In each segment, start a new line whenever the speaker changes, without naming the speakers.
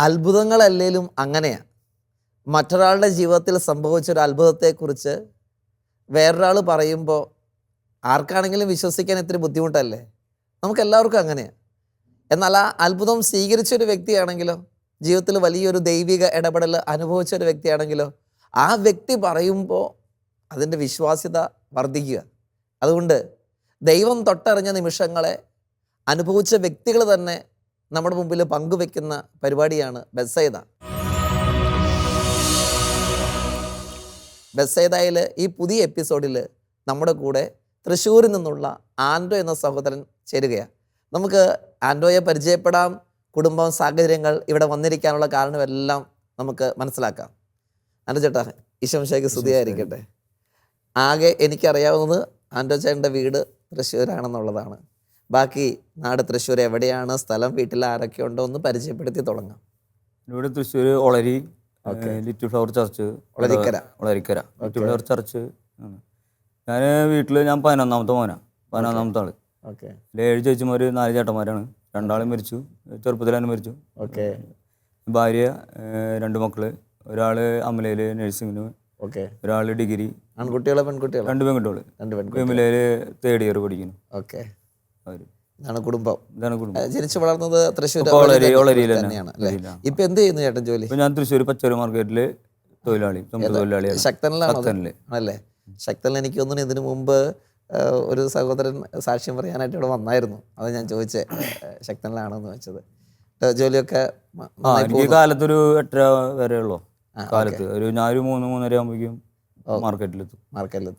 അത്ഭുതങ്ങളല്ലേലും അങ്ങനെയാണ്. മറ്റൊരാളുടെ ജീവിതത്തിൽ സംഭവിച്ചൊരു അത്ഭുതത്തെക്കുറിച്ച് വേറൊരാൾ പറയുമ്പോൾ ആർക്കാണെങ്കിലും വിശ്വസിക്കാൻ ഇത്തിരി ബുദ്ധിമുട്ടല്ലേ? നമുക്കെല്ലാവർക്കും അങ്ങനെയാണ്. എന്നാൽ ആ അത്ഭുതം സ്വീകരിച്ചൊരു വ്യക്തിയാണെങ്കിലോ, ജീവിതത്തിൽ വലിയൊരു ദൈവിക ഇടപെടൽ അനുഭവിച്ചൊരു വ്യക്തിയാണെങ്കിലോ, ആ വ്യക്തി പറയുമ്പോൾ അതിൻ്റെ വിശ്വാസ്യത വർദ്ധിക്കുക. അതുകൊണ്ട് ദൈവം തൊട്ടറിഞ്ഞ നിമിഷങ്ങളെ അനുഭവിച്ച വ്യക്തികൾ തന്നെ നമ്മുടെ മുമ്പിൽ പങ്കുവെക്കുന്ന പരിപാടിയാണ് ബെത്സൈദ. ബെത്സൈദയിൽ ഈ പുതിയ എപ്പിസോഡിൽ നമ്മുടെ കൂടെ തൃശ്ശൂരിൽ നിന്നുള്ള ആൻഡോ എന്ന സഹോദരൻ ചേരുകയാണ്. നമുക്ക് ആൻഡോയെ പരിചയപ്പെടാം. കുടുംബം, സാഹചര്യങ്ങൾ, ഇവിടെ വന്നിരിക്കാനുള്ള കാരണമെല്ലാം നമുക്ക് മനസ്സിലാക്കാം. ആൻഡോ ചേട്ടാ, ഈശോമിശിഹായ്ക്ക് സ്തുതിയായിരിക്കട്ടെ. ആകെ എനിക്കറിയാവുന്നത് ആൻഡോ ചേട്ടൻ്റെ വീട് തൃശ്ശൂരാണെന്നുള്ളതാണ്. ബാക്കി നാട് തൃശ്ശൂർ എവിടെയാണ്, സ്ഥലം, വീട്ടിൽ ആരൊക്കെ ഉണ്ടോ ഒന്ന് പരിചയപ്പെടുത്തി തുടങ്ങാം.
ഇവിടെ Thrissur Olari, little flower church, Olarikkara little flower church. ഞാൻ വീട്ടിൽ ഞാൻ 11ാമത്തെ മോനാണ്, 11ാമത്തെ ആള്. 7 ചേച്ചിമാർ, 4 ചേട്ടന്മാരാണ്. 2 ആൾ മരിച്ചു, ചെറുപ്പത്തിൽ തന്നെ മരിച്ചു. ഭാര്യ, 2 മക്കള്. ഒരാള് അമലയില് നഴ്സിംഗിന്, ഒരാൾ ഡിഗ്രി.
ആൺകുട്ടികളോ പെൺകുട്ടികളോ?
2 പെൺകുട്ടികൾ. വിമലയില് 3rd ഇയർ പഠിക്കുന്നു.
ഇതാണ് കുടുംബം. ജനിച്ചു വളർന്നത് തൃശ്ശൂർ തന്നെയാണ് അല്ലേ? ഇപ്പൊ എന്ത് ചെയ്യുന്നു ചേട്ടൻ ജോലി?
ഞാൻ തൃശ്ശൂർ പച്ചക്കറി മാർക്കറ്റില് തൊഴിലാളിയാണ്.
ശക്തനിലാണല്ലേ? ശക്തനിൽ എനിക്ക് തോന്നുന്നു ഇതിനു മുമ്പ് ഒരു സഹോദരൻ സാക്ഷ്യം പറയാനായിട്ട് ഇവിടെ വന്നായിരുന്നു. അത് ഞാൻ ചോദിച്ചേ, ശക്തനിലാണെന്ന് വെച്ചത്. ജോലിയൊക്കെ
എനിക്ക് കാലത്തൊരു 8:30 വരെ ഉള്ളൂ. കാലത്ത് ഒരു ഞാൻ 3-3:30 ആകുമ്പോഴേക്കും മാർക്കറ്റിലെത്തും.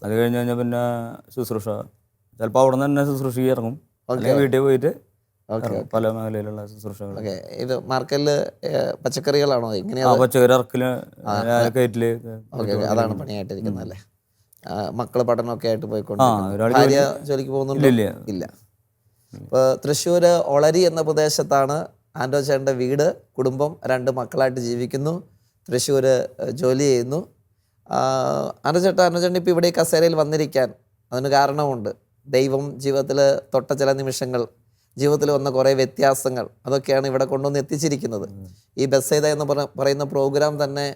അത് കഴിഞ്ഞ് കഴിഞ്ഞാൽ പിന്നെ ശുശ്രൂഷ, ചിലപ്പോൾ അവിടെ നിന്ന് തന്നെ ശുശ്രൂഷയ്ക്ക് ഇറങ്ങും, അല്ലെങ്കിൽ വീട്ടിൽ പോയിട്ട് പല മേഖലയിലുള്ള ശുശ്രൂഷകൾ.
ഇത് മാർക്കറ്റില് പച്ചക്കറികളാണോ?
പച്ചക്കറി ഇറക്കല്, കയറ്റില്,
അതാണ് പണിയായിട്ടിരിക്കുന്നത് അല്ലേ? മക്കള് പഠനമൊക്കെ ആയിട്ട് പോയിക്കൊണ്ട് ജോലിക്ക് പോകുന്നുണ്ടോ? ഇല്ല. ഇപ്പോൾ തൃശ്ശൂർ ഒളരി എന്ന പ്രദേശത്താണ് ആൻഡോ ചേട്ടൻ്റെ വീട്. കുടുംബം, 2 മക്കളായിട്ട് ജീവിക്കുന്നു. തൃശ്ശൂർ ജോലി ചെയ്യുന്നു. ആൻഡോ ചേട്ടൻ ഇപ്പോൾ ഇവിടെ കസേരയിൽ വന്നിരിക്കാൻ അതിന് കാരണമുണ്ട്. ദൈവം ജീവിതത്തിൽ തൊട്ട ചില നിമിഷങ്ങൾ, ജീവിതത്തിൽ വന്ന കുറേ വ്യത്യാസങ്ങൾ, അതൊക്കെയാണ് ഇവിടെ കൊണ്ടുവന്ന് എത്തിച്ചിരിക്കുന്നത്. ഈ ബെത്സൈദ എന്ന് പറയുന്ന പ്രോഗ്രാം തന്നെ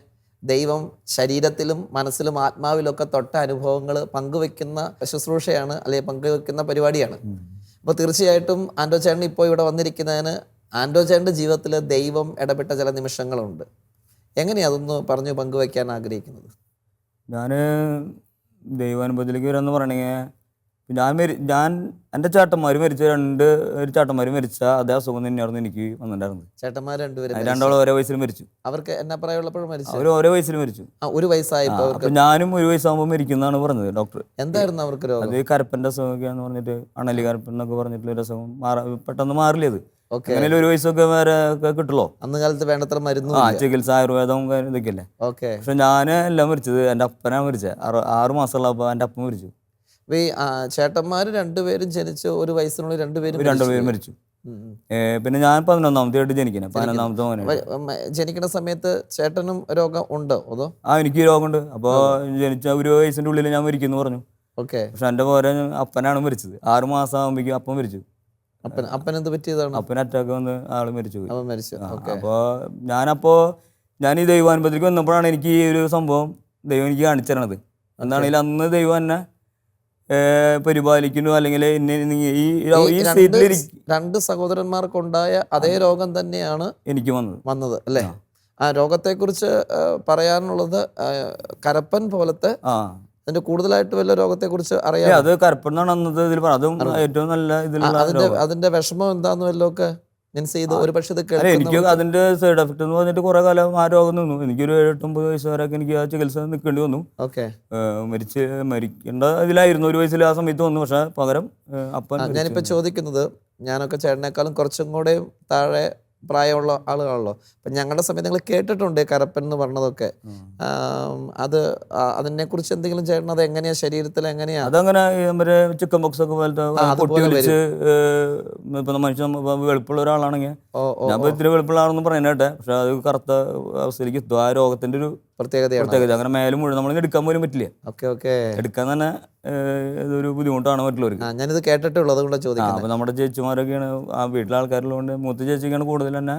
ദൈവം ശരീരത്തിലും മനസ്സിലും ആത്മാവിലൊക്കെ തൊട്ട അനുഭവങ്ങൾ പങ്കുവെക്കുന്ന ശുശ്രൂഷയാണ്, അല്ലെങ്കിൽ പങ്കുവെക്കുന്ന പരിപാടിയാണ്. അപ്പോൾ തീർച്ചയായിട്ടും ആൻഡോ ചേട്ടൻ ഇപ്പോൾ ഇവിടെ വന്നിരിക്കുന്നതിന് ആൻഡോ ചേട്ടൻ്റെ ജീവിതത്തിൽ ദൈവം ഇടപെട്ട ചില നിമിഷങ്ങളുണ്ട്. എങ്ങനെയാണ് അതൊന്ന് പറഞ്ഞു പങ്കുവെക്കാൻ ആഗ്രഹിക്കുന്നത്?
ഞാൻ ദൈവാനുഭവത്തിലേക്ക് വരാമെന്ന് പറയണെങ്കിൽ, ഞാൻ എൻ്റെ ചേട്ടന്മാർ മരിച്ച 2 ചേട്ടന്മാർ മരിച്ച അതേ അസുഖം തന്നെയായിരുന്നു എനിക്ക് വന്നിട്ടുണ്ടായിരുന്നത്.
ചേട്ടന്മാർ
2 ഒരേ വയസ്സിൽ മരിച്ചു.
അവർക്ക് എന്നാ പ്രായമുള്ളപ്പോഴും മരിച്ചു?
അവർ ഒരേ വയസ്സിൽ മരിച്ചു.
1 വയസ്സായപ്പോൾ.
ഞാനും 1 വയസ്സാകുമ്പോൾ മരിക്കുന്നതാണ് പറഞ്ഞത് ഡോക്ടർ.
എന്തായിരുന്നു അവർക്ക് രോഗം?
അത് കരപ്പൻ്റെ അസുഖമൊക്കെയാന്ന് പറഞ്ഞിട്ട്, അണലി കരപ്പൻ എന്നൊക്കെ പറഞ്ഞിട്ടുള്ള ഒരു അസുഖം. പെട്ടെന്ന് മാറില്ല അത്. അങ്ങനെ 1 വയസ്സൊക്കെ വരെ കിട്ടുള്ളൂ.
അന്ന് കാലത്ത് വേണ്ടത്ര മരുന്ന്,
ചികിത്സ, ആയുർവേദം ഇതൊക്കെയല്ലേ.
പക്ഷെ
ഞാൻ എല്ലാം മരിച്ചത് എൻ്റെ അപ്പനാണ് മരിച്ചത്. 6 മാസമുള്ളപ്പോൾ എൻ്റെ അപ്പം മരിച്ചു.
ഈ ചേട്ടന്മാർ 2 പേരും ജനിച്ച് 1 വയസ്സിനുള്ളിൽ 2 പേരും മരിച്ചു.
പിന്നെ ഞാൻ 11ാമത്തെ ആയിട്ട് ജനിക്കുന്നത്, 11ാമത്തെ മോനെ.
ജനിക്കുന്ന സമയത്ത് ചേട്ടനും രോഗം ഉണ്ടോ? അതോ?
എനിക്ക് രോഗമുണ്ട്. അപ്പോൾ ജനിച്ച 1 വയസ്സിൻ്റെ ഉള്ളിൽ ഞാൻ മരിക്കുന്നു പറഞ്ഞു. പക്ഷെ എൻ്റെ പോലെ അപ്പനാണ് മരിച്ചത്. 6 മാസം ആകുമ്പോഴേക്കും അപ്പം മരിച്ചു.
അപ്പൻ എന്ത് പറ്റിയതാണ്?
അപ്പൻ അറ്റാക്ക് വന്ന് ആള് മരിച്ചു. അപ്പോൾ ഞാൻ ഈ ദൈവാനുഭവത്തിലേക്ക് വന്നപ്പോഴാണ് എനിക്ക് ഈ ഒരു സംഭവം ദൈവം എനിക്ക് കാണിച്ചു തരണത്. എന്താണെങ്കിലും അന്ന് ദൈവം എന്നെ പരിപാലിക്കുന്നു. അല്ലെങ്കിൽ ഈ
2 സഹോദരന്മാർക്കുണ്ടായ അതേ രോഗം തന്നെയാണ് എനിക്ക് വന്നത് അല്ലേ? ആ രോഗത്തെക്കുറിച്ച് പറയാനുള്ളത്, കരപ്പൻ പോലത്തെ അതിന്റെ കൂടുതലായിട്ട് വല്ല രോഗത്തെ കുറിച്ച് അറിയാം?
അത് കരപ്പെന്നാണ് അന്നത്തെ ഇതിൽ പറഞ്ഞത്. അതും ഏറ്റവും നല്ല ഇതിലുള്ള
അതിന്റെ വിഷമം എന്താന്ന് വല്ലതൊക്കെ മീൻസ് ചെയ്ത് ഒരു പക്ഷേ
എനിക്ക് അതിന്റെ സൈഡ് എഫക്ട് എന്ന് പറഞ്ഞിട്ട് കുറെ കാലം ആ രോഗം നിന്നു. എനിക്കൊരു 7-9 വയസ്സ് വരെയൊക്കെ എനിക്ക് ആ ചികിത്സ നിൽക്കേണ്ടി വന്നു. മരിക്കേണ്ട ഇതിലായിരുന്നു 1 വയസ്സിൽ ആ സമയത്ത് വന്നു. പക്ഷെ പകരം അപ്പം
ഞാനിപ്പോൾ ചോദിക്കുന്നത്, ഞാനൊക്കെ ചേട്ടനേക്കാളും കുറച്ചും കൂടെ താഴെ പ്രായമുള്ള ആളുകളാണല്ലോ. അപ്പം ഞങ്ങളുടെ സമയത്ത് ഞങ്ങൾ കേട്ടിട്ടുണ്ട് കരപ്പൻ എന്ന് പറഞ്ഞതൊക്കെ. അതിനെക്കുറിച്ച് എന്തെങ്കിലും ചേട്ടൻ അത് എങ്ങനെയാ, ശരീരത്തിൽ എങ്ങനെയാ?
അതങ്ങനെ ചിക്കൻ ബോക്സ് ഒക്കെ പോലത്തെ മനുഷ്യൻ വെളുപ്പുള്ള ഒരാളാണെങ്കിൽ, ഞാൻ ഇത്തിരി വെളുപ്പുള്ള ആളെന്ന് പറയുന്നേട്ടെ, പക്ഷെ അത് കറുത്ത അവസ്ഥയിലേക്ക് എത്തും. ആ രോഗത്തിന്റെ ഒരു പ്രത്യേകത. അങ്ങനെ മേലും മുഴുവൻ നമ്മൾ എടുക്കാൻ പോലും പറ്റില്ല. എടുക്കാൻ തന്നെ ഇതൊരു ബുദ്ധിമുട്ടാണ് മറ്റുള്ളവർക്ക്.
ഞാനിത് കേട്ടിട്ടുള്ളൂ, അതുകൊണ്ട് ചോദിക്കാം.
അപ്പൊ നമ്മുടെ ചേച്ചിമാരൊക്കെയാണ് ആ വീട്ടിലെ ആൾക്കാരുള്ളതുകൊണ്ട്, മൂത്ത ചേച്ചിക്കാണ് കൂടുതൽ തന്നെ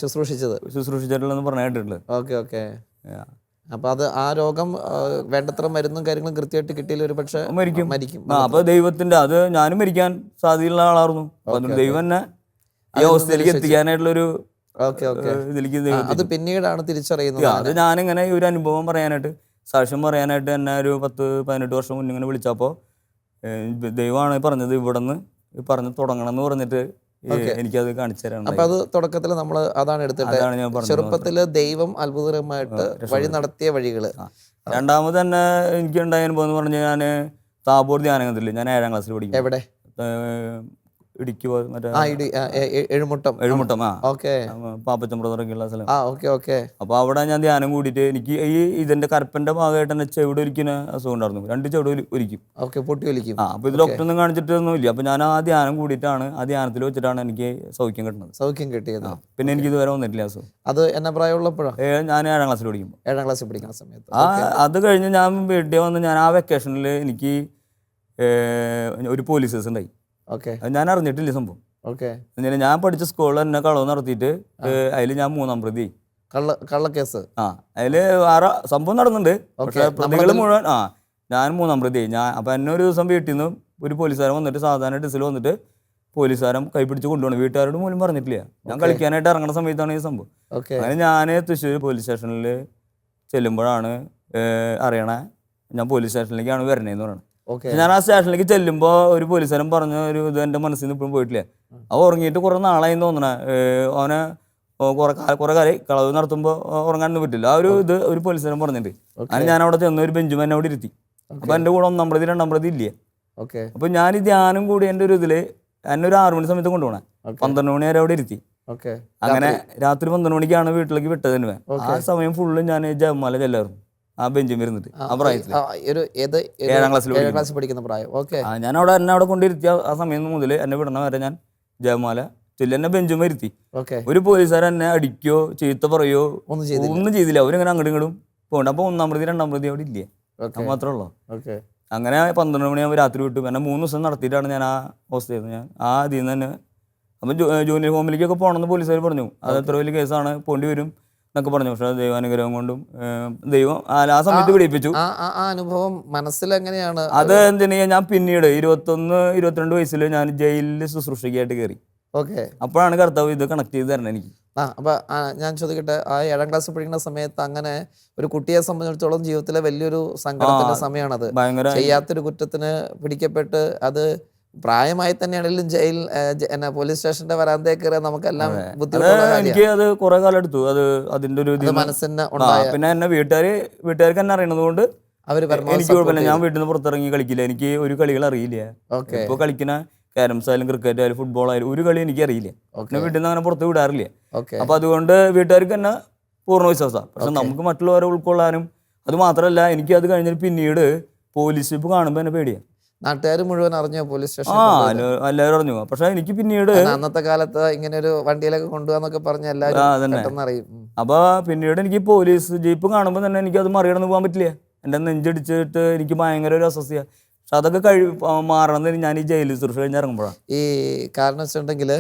ശുശ്രൂഷിച്ചിട്ടുള്ളതെന്ന് പറഞ്ഞ കേട്ടിട്ടുള്ളത്.
ഓക്കെ. അപ്പൊ അത് ആ രോഗം വേണ്ടത്ര മരുന്നും കാര്യങ്ങളും കൃത്യമായിട്ട് കിട്ടിയില്ല, ഒരു പക്ഷെ
മരിക്കും.
മരിക്കും.
അപ്പൊ ദൈവത്തിന്റെ അത് ഞാനും മരിക്കാൻ സാധ്യതയുള്ള ആളായിരുന്നു. അതുകൊണ്ട് ദൈവം തന്നെ ഈ അവസ്ഥയിലേക്ക് എത്തിക്കാനായിട്ടുള്ളൊരു ഇതിലേക്ക്
അത് പിന്നീടാണ് തിരിച്ചറിയുന്നത്.
അത് ഞാനിങ്ങനെ ഈ ഒരു അനുഭവം പറയാനായിട്ട്, സാക്ഷ്യം പറയാനായിട്ട് എന്നെ ഒരു 10-18 വർഷം മുന്നേ ഇങ്ങനെ വിളിച്ചപ്പോൾ ദൈവമാണ് പറഞ്ഞത് ഇവിടെ നിന്ന് പറഞ്ഞ് തുടങ്ങണം എന്ന് പറഞ്ഞിട്ട് എനിക്കത് കാണിച്ചു തരാണ്.
അപ്പൊ അത് തുടക്കത്തിൽ നമ്മൾ അതാണ് എടുത്തിട്ട് ചെറുപ്പത്തില് ദൈവം അത്ഭുതകരമായിട്ട് വഴി നടത്തിയ വഴികള്.
രണ്ടാമത് തന്നെ എനിക്ക് ഉണ്ടായ അനുഭവം എന്ന് പറഞ്ഞാൽ, ഞാൻ താബോർ ധ്യാനകേന്ദ്രത്തില് ഞാൻ 7ാം ക്ലാസ്സിൽ പഠിക്കും.
എവിടെ?
ഇടുക്കി മറ്റേ
എഴുമുട്ടം.
പാപ്പച്ചൻ ബ്രദറൊക്കെയുള്ള സ്ഥലം.
അപ്പൊ
അവിടെ ഞാൻ ധ്യാനം കൂടിയിട്ട് എനിക്ക് ഈ ഇതിന്റെ കരപ്പന്റെ ഭാഗമായിട്ട് തന്നെ ചെവിട് ഒലിക്കുന്ന അസുഖം ഉണ്ടായിരുന്നു. 2 ചെവിട് ഒലിക്കും. അപ്പൊ ഇത് ഡോക്ടറൊന്നും കാണിച്ചിട്ടൊന്നും ഇല്ല. അപ്പൊ ഞാൻ ആ ധ്യാനം കൂടിയിട്ടാണ്, ആ ധ്യാനത്തിൽ വെച്ചിട്ടാണ് എനിക്ക് സൗഖ്യം കിട്ടിയത്. പിന്നെ എനിക്ക് ഇതുവരെ വന്നിട്ടില്ല അസുഖം.
അത് എന്നെ പ്രായമുള്ളപ്പോഴാണ്
ഞാൻ 7ാം ക്ലാസ്സിൽ പഠിക്കുമ്പോൾ.
7ാം ക്ലാസ്സിൽ പഠിക്കുന്ന സമയത്ത്
അത് കഴിഞ്ഞ് ഞാൻ വീട്ടിൽ വന്ന് ഞാൻ ആ വെക്കേഷനിൽ എനിക്ക് ഒരു പോലീസ് കേസ് ഉണ്ടായി. ഞാൻ അറിഞ്ഞിട്ടില്ല സംഭവം. ഞാൻ പഠിച്ച സ്കൂളിൽ തന്നെ കളവ് നടത്തിയിട്ട് അതിൽ ഞാൻ 3ാം പ്രതി.
കള്ളക്കേസ്.
അതില് വേറെ സംഭവം നടന്നുണ്ട്. പക്ഷെ പ്രതികൾ മുഴുവൻ ഞാൻ 3ാം പ്രതി. അപ്പൊ എന്നെ ഒരു ദിവസം വീട്ടിൽ നിന്ന് ഒരു പോലീസുകാരൻ വന്നിട്ട് സാധാരണ ഡ്രസ്സിൽ വന്നിട്ട് പോലീസുകാരൻ കൈപിടിച്ച് കൊണ്ടുപോകണം. വീട്ടുകാരോട് പോലും പറഞ്ഞിട്ടില്ല. ഞാൻ കളിക്കാനായിട്ട് ഇറങ്ങുന്ന സമയത്താണ് ഈ സംഭവം. അങ്ങനെ ഞാൻ തൃശ്ശൂർ പോലീസ് സ്റ്റേഷനിൽ ചെല്ലുമ്പോഴാണ് അറിയണേ ഞാൻ പോലീസ് സ്റ്റേഷനിലേക്കാണ് വരണേന്ന് പറയണത്. ഞാൻ ആ സ്റ്റേഷനിലേക്ക് ചെല്ലുമ്പോൾ ഒരു പോലീസുകാരൻ പറഞ്ഞ ഒരു ഇത് എൻ്റെ മനസ്സിൽ നിന്ന് ഇപ്പോഴും പോയിട്ടില്ല. അവ ഉറങ്ങിയിട്ട് കുറെ നാളായി തോന്നണേ. അവനെ കുറെ കാര്യം കളവ് നടത്തുമ്പോൾ ഉറങ്ങാനൊന്നും പറ്റില്ല. ആ ഒരു ഇത് ഒരു പോലീസുകാരൻ പറഞ്ഞിട്ട് അങ്ങനെ ഞാൻ അവിടെ ചെന്ന് ഒരു ബെഞ്ചും എന്നെ അവിടെ ഇരുത്തി. അപ്പൊ എൻ്റെ കൂടെ 1ാം പ്രതി 2ാം പ്രതി ഇല്ലേ. അപ്പൊ ഞാൻ ഈ ധ്യാനം കൂടി എൻ്റെ ഒരു ഇതില് എന്നെ ഒരു 6 മണി സമയത്ത് കൊണ്ടുപോകണേ. 12 മണി വരെ അവിടെ ഇരുത്തി. അങ്ങനെ രാത്രി 12 മണിക്കാണ് വീട്ടിലേക്ക് വിട്ടത് തന്നെ. ആ സമയം ഫുള്ള് ഞാൻ ജപമാല ചെല്ലായിരുന്നു ആ ബെഞ്ചിൽ ഇരുന്നിട്ട്. ആ പ്രായത്തിൽ 7ാം ക്ലാസ്സിൽ
പഠിക്കുന്ന പ്രായം.
ഞാൻ എന്നെ അവിടെ കൊണ്ടിരുത്തിയ ആ സമയം മുതൽ എന്നെ വിടണ വരെ ഞാൻ ജപമാല ചൊല്ലി എന്നെ ബെഞ്ചും ഇരുത്തി. ഒരു പോലീസുകാരൻ എന്നെ അടിക്കോ ചീത്ത പറയോ ഒന്നും ചെയ്തില്ല. അവരിങ്ങനെ അങ്ങോട്ടും ഇങ്ങോട്ടും പോകണ്ട. അപ്പൊ 1ാം പ്രതി 2ാം പ്രതി അവിടെ ഇല്ലേ, മാത്രമേ ഉള്ളൂ. അങ്ങനെ 12 മണിയാകുമ്പോൾ രാത്രി വിട്ടു. എന്നെ 3 ദിവസം നടത്തിയിട്ടാണ് ഞാൻ ആ അവസ്ഥയായിരുന്നു. ഞാൻ ആ ഇതിൽ നിന്ന് തന്നെ അപ്പം ജൂനിയർ ഹോമിലേക്കൊക്കെ പോകണമെന്ന് പോലീസുകാർ പറഞ്ഞു. അത് എത്ര വലിയ കേസാണ്, പോണ്ടി വരും എന്നൊക്കെ പറഞ്ഞു. പക്ഷെ ദൈവാനുഗ്രഹം കൊണ്ടും ദൈവം ആ സമയത്ത് പിടിപ്പിച്ചു.
അനുഭവം മനസ്സിൽ എങ്ങനെയാണ്
അത് എന്തിനാ, ഞാൻ പിന്നീട് 21-22 വയസ്സിൽ ഞാൻ ജയിലിൽ ശുശ്രൂഷയ്ക്കായിട്ട് കയറി. അപ്പോഴാണ് കർത്താവ് ഇത് കണക്ട് ചെയ്ത് തരണം എനിക്ക്.
അപ്പൊ ഞാൻ ചോദിക്കട്ടെ, ആ 7ാം ക്ലാസ്സിൽ പഠിക്കുന്ന സമയത്ത് അങ്ങനെ ഒരു കുട്ടിയെ സംബന്ധിച്ചിടത്തോളം ജീവിതത്തിലെ വലിയൊരു സങ്കടത്തിന്റെ സമയമാണത്. ചെയ്യാത്തൊരു കുറ്റത്തിന് പിടിക്കപ്പെട്ട് അത് പ്രായമായി തന്നെയാണെങ്കിലും ജയിൽ പോലീസ് സ്റ്റേഷന്റെ വരാന്തേ കയറിയാൽ നമുക്കെല്ലാം ബുദ്ധിമുട്ടുള്ള.
എനിക്ക് അത് കുറെ കാലം എടുത്തു. അത് അതിന്റെ ഒരു
മനസ്സിന്
പിന്നെ എന്നെ വീട്ടുകാർക്ക് എന്നെ അറിയണത് കൊണ്ട് എനിക്ക് കുഴപ്പമില്ല. ഞാൻ വീട്ടിൽ നിന്ന് പുറത്തിറങ്ങി കളിക്കില്ല. എനിക്ക് ഒരു കളികൾ അറിയില്ല. ഇപ്പൊ കളിക്കുന്ന ക്യാരംസ് ആയാലും ക്രിക്കറ്റ് ആയാലും ഫുട്ബോൾ ആയാലും ഒരു കളി എനിക്ക് അറിയില്ല. പിന്നെ വീട്ടിൽ നിന്ന് അങ്ങനെ പുറത്ത് വിടാറില്ല. അപ്പൊ അതുകൊണ്ട് വീട്ടുകാർക്ക് തന്നെ പൂർണ്ണ വിശ്വാസമാണ്. പക്ഷെ നമുക്ക് മറ്റുള്ളവരെ ഉൾക്കൊള്ളാനും, അത് മാത്രമല്ല എനിക്ക് അത് കഴിഞ്ഞിട്ട് പിന്നീട് പോലീസ് ജീപ്പ് കാണുമ്പോൾ എന്നെ പേടിയാണ്.
നാട്ടുകാർ മുഴുവൻ അറിഞ്ഞോ പോലീസ് സ്റ്റേഷൻ?
എല്ലാവരും അറിഞ്ഞു. പക്ഷെ എനിക്ക് പിന്നീട്
അന്നത്തെ കാലത്ത് ഇങ്ങനെ ഒരു വണ്ടിയിലൊക്കെ കൊണ്ടുപോകാന്നൊക്കെ പറഞ്ഞ എല്ലാവരും അറിയും.
അപ്പൊ പിന്നീട് എനിക്ക് പോലീസ് ജീപ്പ് കാണുമ്പോൾ തന്നെ എനിക്ക് അത് മറികടന്ന് പോകാൻ പറ്റില്ല. എൻ്റെ നെഞ്ചടിച്ചിട്ട് എനിക്ക് ഭയങ്കര ഒരു അസ്വസ്ഥ. പക്ഷെ അതൊക്കെ മാറണമെന്ന് ഞാൻ ഈ ജയിലിൽ ശുശ്രൂഷ കഴിഞ്ഞ് ഇറങ്ങുമ്പോഴാണ്.
ഈ കാരണം വെച്ചിട്ടുണ്ടെങ്കിൽ